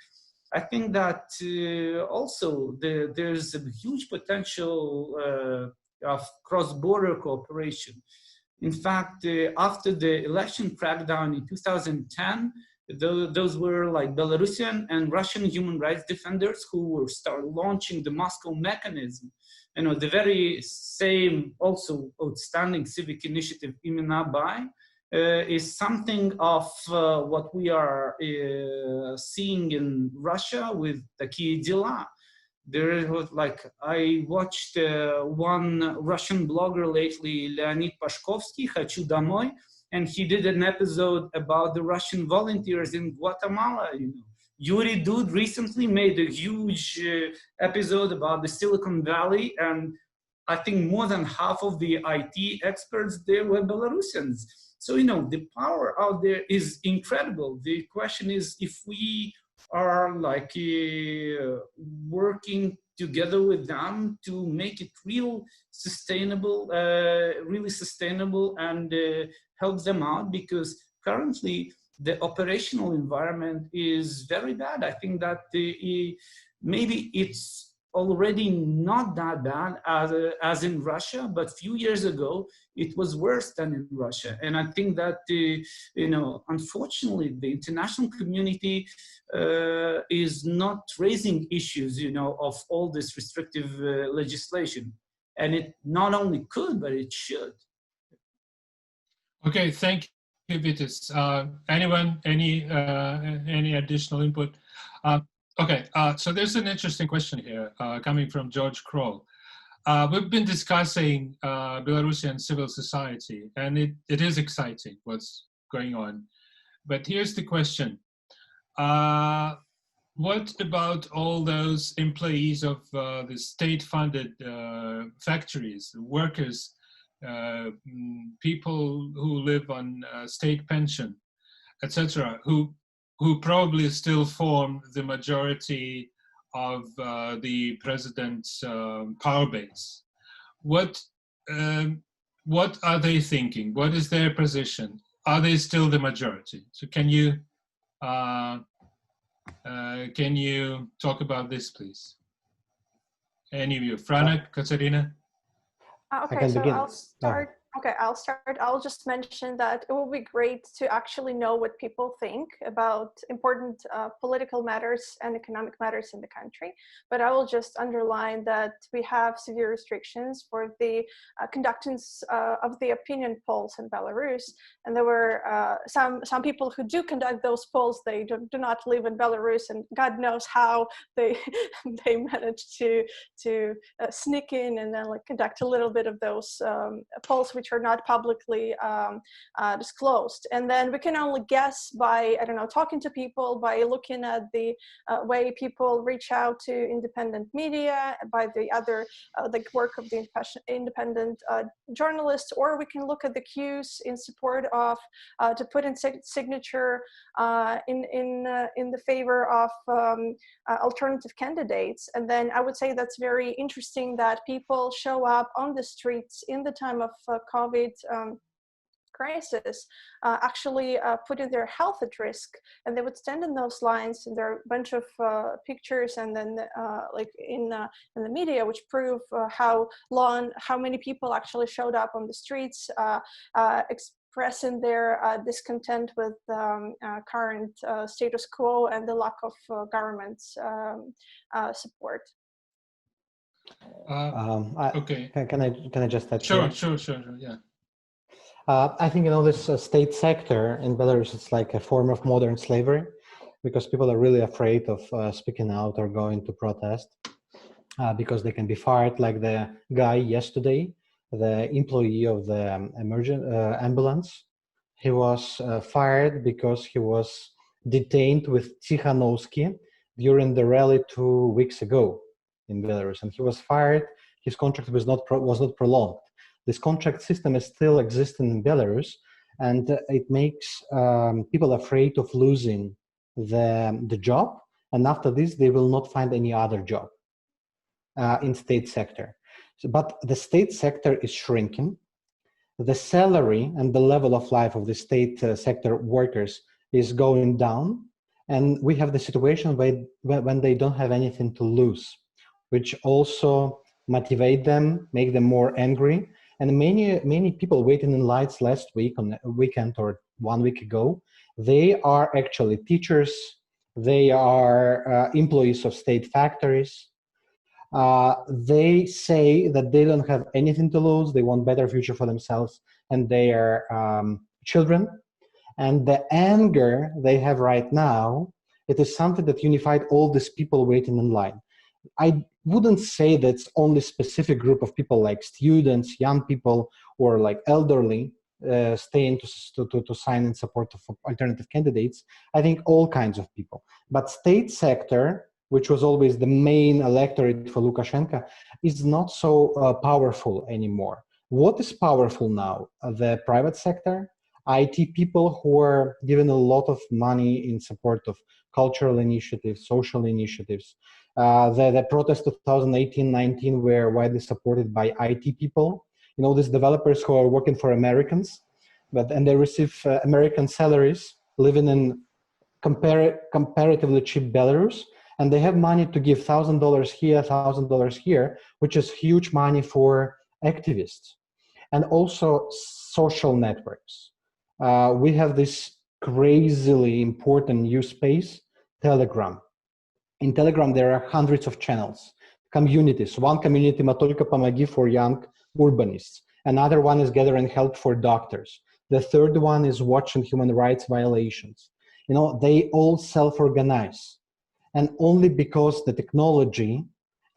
I think that also there's a huge potential of cross-border cooperation. In fact, after the election crackdown in 2010, those were like Belarusian and Russian human rights defenders who were launching the Moscow mechanism. You know, the very same also outstanding civic initiative Imena By is something of what we are seeing in Russia with Такие дела. There was like, I watched one Russian blogger lately, Leonid Pashkovsky, Хочу домой, and he did an episode about the Russian volunteers in Guatemala. You know, Yuri Dud recently made a huge episode about the Silicon Valley, and I think more than half of the IT experts there were Belarusians. So, you know, the power out there is incredible. The question is if we are like working together with them to make it really sustainable and help them out, because currently the operational environment is very bad. I think that maybe it's already not that bad as in Russia, but a few years ago, it was worse than in Russia. And I think that, you know, unfortunately, the international community is not raising issues, you know, of all this restrictive legislation. And it not only could, but it should. Okay, thank you, Vytis. Anyone, any additional input? Okay, so there's an interesting question here coming from George Kroll. We've been discussing Belarusian civil society, and it is exciting what's going on. But here's the question. What about all those employees of the state-funded factories, workers, people who live on state pension, etc., who probably still form the majority of the president's power base? What are they thinking? What is their position? Are they still the majority? So can you talk about this, please? Any of you? Franak, Katsiaryna? Okay, so I'll start. Okay, I'll start. I'll just mention that it will be great to actually know what people think about important political matters and economic matters in the country. But I will just underline that we have severe restrictions for the conductance of the opinion polls in Belarus. And there were some people who do conduct those polls. They do not live in Belarus, and God knows how they managed to sneak in and then like conduct a little bit of those polls, which are not publicly disclosed. And then we can only guess by, I don't know, talking to people, by looking at the way people reach out to independent media, by the other the work of the independent journalists, or we can look at the cues in support of to put in signature in the favor of alternative candidates. And then I would say that's very interesting that people show up on the streets in the time of COVID crisis, actually putting their health at risk, and they would stand in those lines, and there are a bunch of pictures and then like in the media which prove how many people actually showed up on the streets expressing their discontent with current status quo and the lack of government support. Okay. Can I just add? Sure, yeah. I think, you know, this state sector in Belarus is like a form of modern slavery, because people are really afraid of speaking out or going to protest because they can be fired. Like the guy yesterday, the employee of the ambulance, he was fired because he was detained with Tikhanovsky, during the rally 2 weeks ago in Belarus, and he was fired. His contract was not prolonged. This contract system is still existing in Belarus, and it makes people afraid of losing the job. And after this, they will not find any other job in state sector. So, but the state sector is shrinking. The salary and the level of life of the state sector workers is going down. And we have the situation when they don't have anything to lose, which also motivate them, make them more angry. And many people waiting in lines last week, on a weekend or 1 week ago, they are actually teachers, they are employees of state factories. They say that they don't have anything to lose, they want better future for themselves and their children. And the anger they have right now, it is something that unified all these people waiting in line. I wouldn't say that's only specific group of people like students, young people, or like elderly staying to sign in support of alternative candidates. I think all kinds of people. But state sector, which was always the main electorate for Lukashenko, is not so powerful anymore. What is powerful now? The private sector, IT people who are given a lot of money in support of cultural initiatives, social initiatives. The protests 2018-19 were widely supported by IT people. You know, these developers who are working for Americans, and they receive American salaries, living in comparatively cheap Belarus, and they have money to give $1,000 here, $1,000 here, which is huge money for activists. And also social networks. We have this crazily important news space, Telegram. In Telegram, there are hundreds of channels, communities. One community, Matolka Pomagi, for young urbanists. Another one is gathering help for doctors. The third one is watching human rights violations. You know, they all self-organize. And only because the technology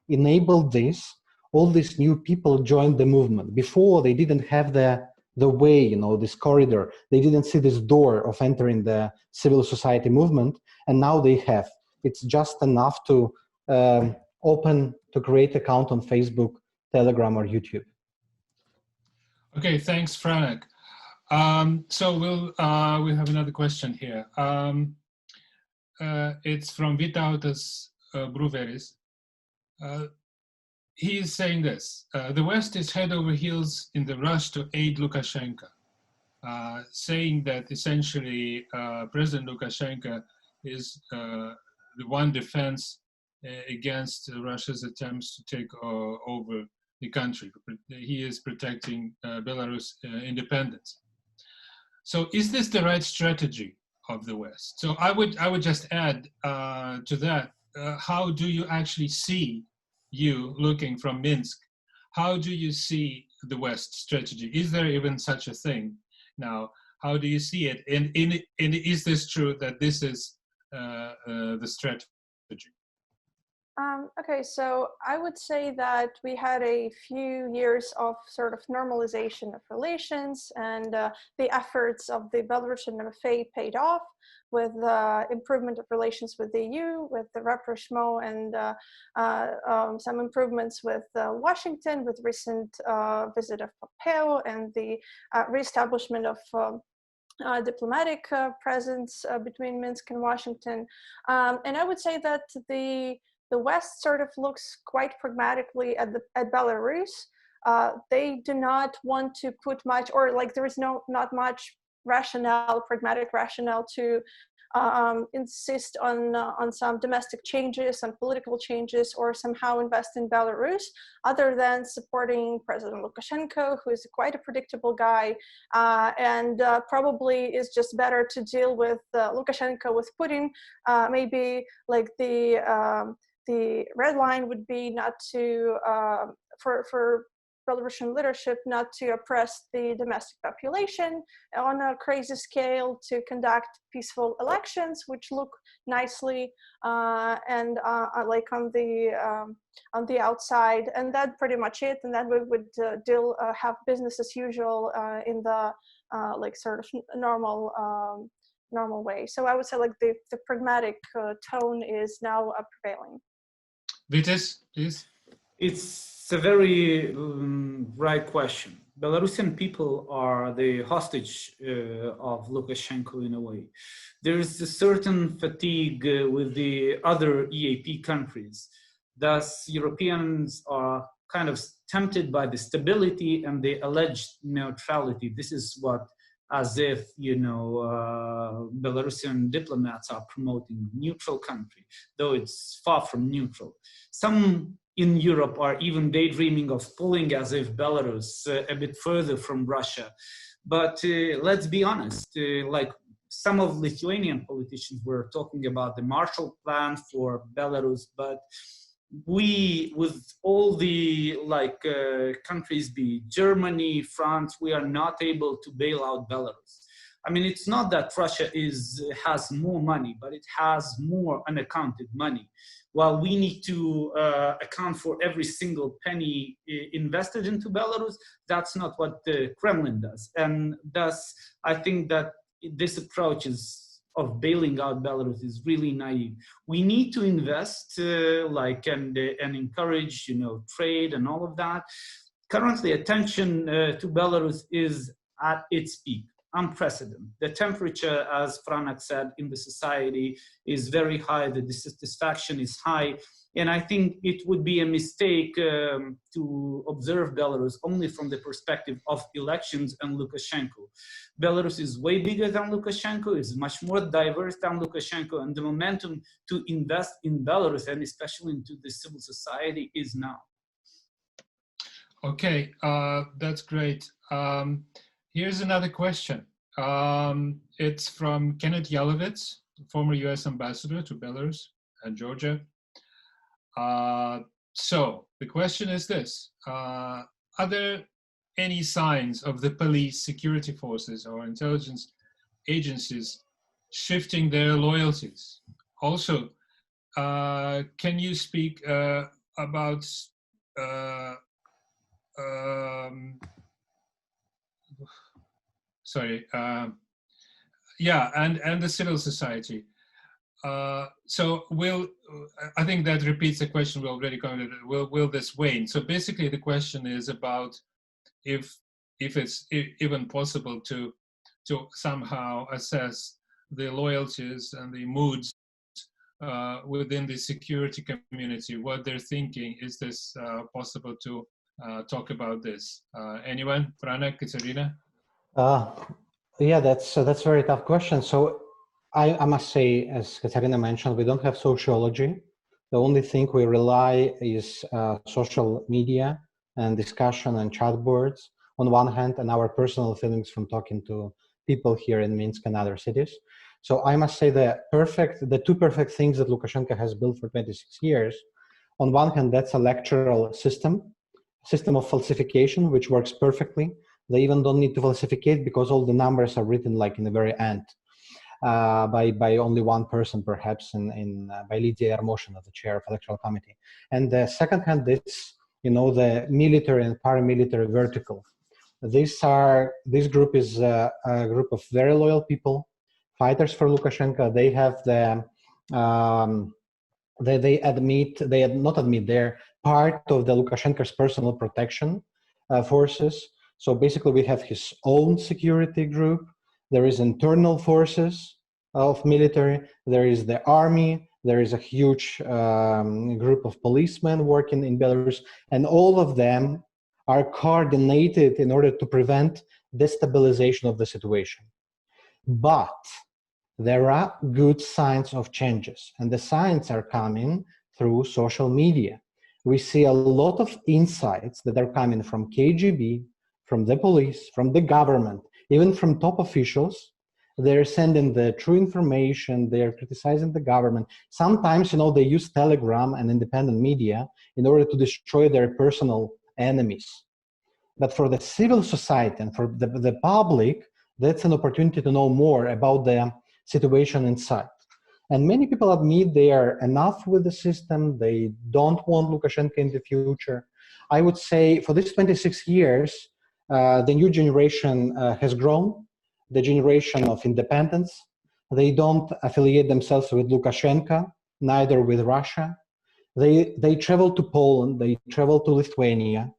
enabled this, all these new people joined the movement. Before, they didn't have the way, you know, this corridor. They didn't see this door of entering the civil society movement, and now they have. It's just enough to create an account on Facebook, Telegram, or YouTube. Okay, thanks, Franak. So we have another question here. It's from Vytautas Bruveris. He is saying this: the West is head over heels in the rush to aid Lukashenko, saying that essentially President Lukashenko is the one defense against Russia's attempts to take over the country. He is protecting Belarus independence. So is this the right strategy of the West? So I would just add to that, how do you actually see, you looking from Minsk, how do you see the West strategy? Is there even such a thing now? How do you see it? And is this true that this is the strategy? Okay, so I would say that we had a few years of sort of normalization of relations, and the efforts of the Belarusian MFA paid off with improvement of relations with the EU, with the rapprochement, and some improvements with Washington, with recent visit of Pompeo, and the reestablishment of diplomatic presence between Minsk and Washington. And I would say that the West sort of looks quite pragmatically at Belarus. They do not want to put much, or like there is not much rationale, pragmatic rationale to insist on some domestic changes, some political changes, or somehow invest in Belarus, other than supporting President Lukashenko, who is quite a predictable guy, and probably is just better to deal with Lukashenko with Putin. Maybe like the red line would be not to, for Belarusian leadership, not to oppress the domestic population on a crazy scale, to conduct peaceful elections, which look nicely and like on the outside, and that's pretty much it. And then we would have business as usual in the like sort of normal normal way. So I would say like the pragmatic tone is now prevailing. Vytis, please. It's a very right question. Belarusian people are the hostage of Lukashenko in a way. There is a certain fatigue with the other EAP countries. Thus, Europeans are kind of tempted by the stability and the alleged neutrality. This is what, as if, Belarusian diplomats are promoting neutral country, though it's far from neutral. Some in Europe are even daydreaming of pulling as if Belarus a bit further from Russia. But let's be honest, like some of Lithuanian politicians were talking about the Marshall Plan for Belarus, but we, with all the countries, be Germany, France, we are not able to bail out Belarus. I mean, it's not that Russia has more money, but it has more unaccounted money. While we need to account for every single penny invested into Belarus, that's not what the Kremlin does. And thus, I think that this approach of bailing out Belarus is really naive. We need to invest and encourage, trade and all of that. Currently, attention to Belarus is at its peak, unprecedented. The temperature, as Franak said, in the society is very high. The dissatisfaction is high. And I think it would be a mistake to observe Belarus only from the perspective of elections and Lukashenko. Belarus is way bigger than Lukashenko, is much more diverse than Lukashenko, and the momentum to invest in Belarus and especially into the civil society is now. Okay, that's great. Here's another question. It's from Kenneth Yalovitz, former US ambassador to Belarus and Georgia. So the question is this: are there any signs of the police, security forces, or intelligence agencies shifting their loyalties? Also, can you speak about and the civil society? So I think that repeats the question we already covered. Will this wane? So basically the question is about if it's even possible to somehow assess the loyalties and the moods within the security community, what they're thinking. Is this possible to talk about this? Anyone? Franak, Katsiaryna? Yeah, that's a very tough question. So I must say, as Katsiaryna mentioned, we don't have sociology. The only thing we rely is social media and discussion and chat boards on one hand, and our personal feelings from talking to people here in Minsk and other cities. So I must say the two perfect things that Lukashenko has built for 26 years. On one hand, that's a electoral system of falsification, which works perfectly. They even don't need to falsificate because all the numbers are written like in the very end. By only one person, perhaps, by Lydia Ermoshin, the chair of electoral committee. And the second hand, it's the military and paramilitary vertical. This group is a group of very loyal people, fighters for Lukashenko. They have they're part of the Lukashenko's personal protection forces. So basically, we have his own security group. There is internal forces of military. There is the army. There is a huge group of policemen working in Belarus, and all of them are coordinated in order to prevent destabilization of the situation. But there are good signs of changes, and the signs are coming through social media. We see a lot of insights that are coming from KGB, from the police, from the government, even from top officials. They're sending the true information, they're criticizing the government. Sometimes, they use Telegram and independent media in order to destroy their personal enemies. But for the civil society and for the public, that's an opportunity to know more about the situation inside. And many people admit they are enough with the system, they don't want Lukashenko in the future. I would say for these 26 years, the new generation has grown, the generation of independence, They don't affiliate themselves with Lukashenko, neither with Russia. They travel to Poland, they travel to Lithuania.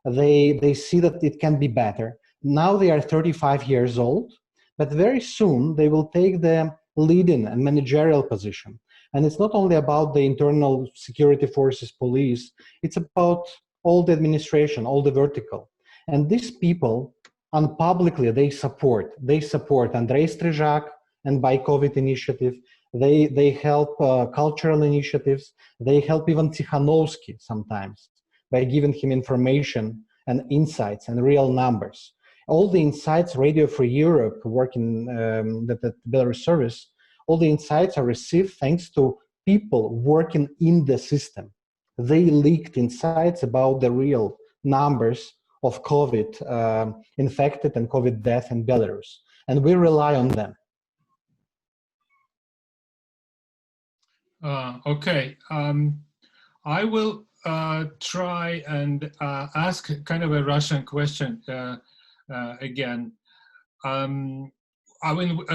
They see that it can be better. Now they are 35 years old, but very soon they will take the leading and managerial position. And it's not only about the internal security forces, police, it's about all the administration, all the vertical. And these people, unpublicly, they support Andrei Strizhak and by COVID initiative. They help cultural initiatives. They help even Tikhanovsky sometimes by giving him information and insights and real numbers. All the insights, Radio Free Europe, working the Belarus service, all the insights are received thanks to people working in the system. They leaked insights about the real numbers of COVID infected and COVID death in Belarus, and we rely on them. Okay, I will try and ask kind of a Russian question again. I will,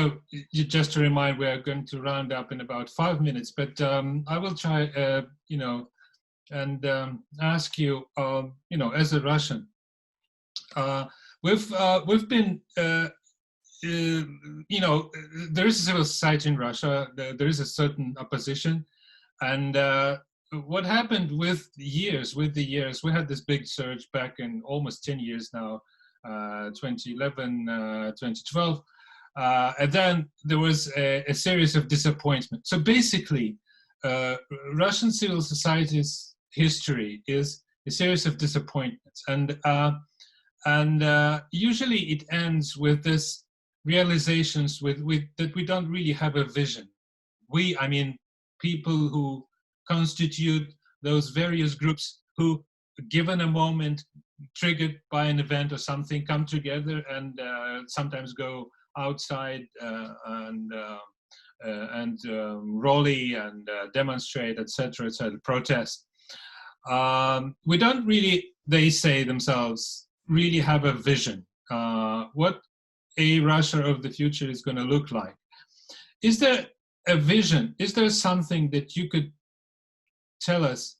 just to remind, we are going to round up in about 5 minutes, but I will try, and ask you, as a Russian, we've been, there is a civil society in Russia. There is a certain opposition, and what happened with the years, we had this big surge back in almost 10 years now, 2011, 2012. And then there was a series of disappointments. So basically, Russian civil society's history is a series of disappointments, and usually it ends with this realizations that we don't really have a vision. I mean, people who constitute those various groups who, given a moment, triggered by an event or something, come together and sometimes go outside and rally and demonstrate, etc., protest. We don't really, they say themselves, really have a vision. What a Russia of the future is going to look like. Is there a vision? Is there something that you could tell us?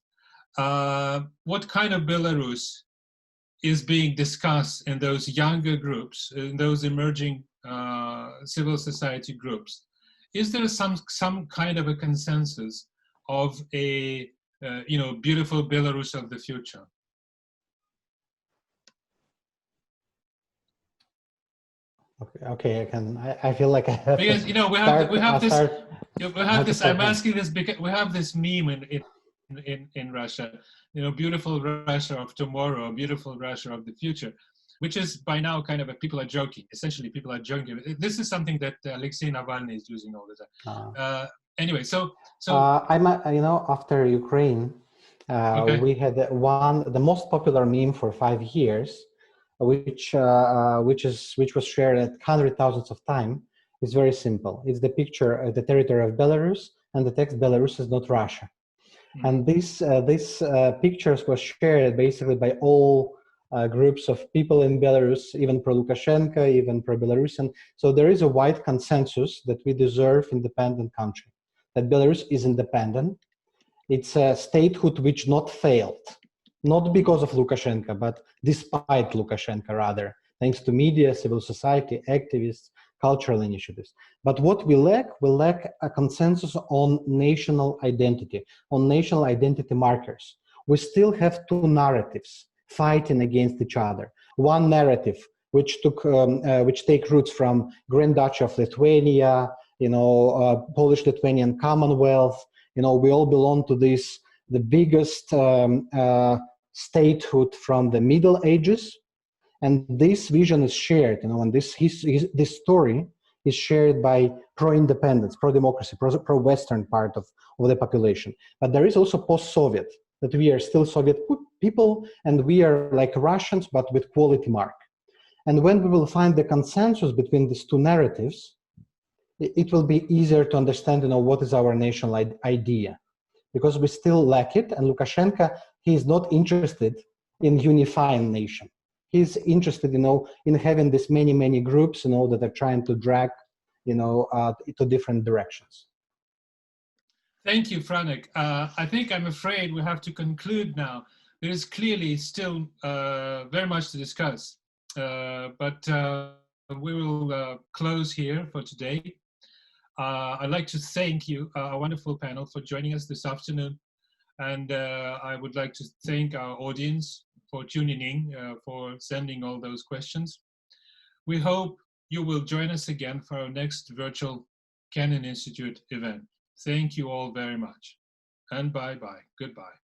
What kind of Belarus is being discussed in those younger groups, in those emerging civil society groups? Is there some kind of a consensus of a beautiful Belarus of the future? Okay, I feel like I have because to we have this. I'm prepare. asking this because we have this meme in Russia. Beautiful Russia of tomorrow, beautiful Russia of the future, which is by now kind of people are joking. Essentially, people are joking. This is something that Alexei Navalny is using all the time. Anyway, so I'm after Ukraine, okay. we had the most popular meme for 5 years, which was shared at 100,000 of times. It's very simple. It's the picture of the territory of Belarus and the text "Belarus is not Russia." And these pictures was shared basically by all groups of people in Belarus, even pro-Lukashenko, even pro-Belarusian. So there is a wide consensus that we deserve independent country, that Belarus is independent. It's a statehood which not failed, not because of Lukashenko, but despite Lukashenko rather, thanks to media, civil society, activists, cultural initiatives. But what we lack a consensus on national identity, markers. We still have two narratives fighting against each other. One narrative which take roots from Grand Duchy of Lithuania, Polish-Lithuanian Commonwealth. We all belong to this, the biggest statehood from the Middle Ages. And this vision is shared, and this story is shared by pro-independence, pro-democracy, pro-Western part of the population. But there is also post-Soviet, that we are still Soviet people, and we are like Russians, but with quality mark. And when we will find the consensus between these two narratives, it will be easier to understand, what is our national idea, because we still lack it. And Lukashenko, he is not interested in unifying nation. He's interested, in having this many groups, that are trying to drag to different directions. Thank you, Franak. I think I'm afraid we have to conclude now. There is clearly still very much to discuss, but we will close here for today. I'd like to thank you, our wonderful panel, for joining us this afternoon. And I would like to thank our audience for tuning in, for sending all those questions. We hope you will join us again for our next virtual Kennan Institute event. Thank you all very much. And bye-bye. Goodbye.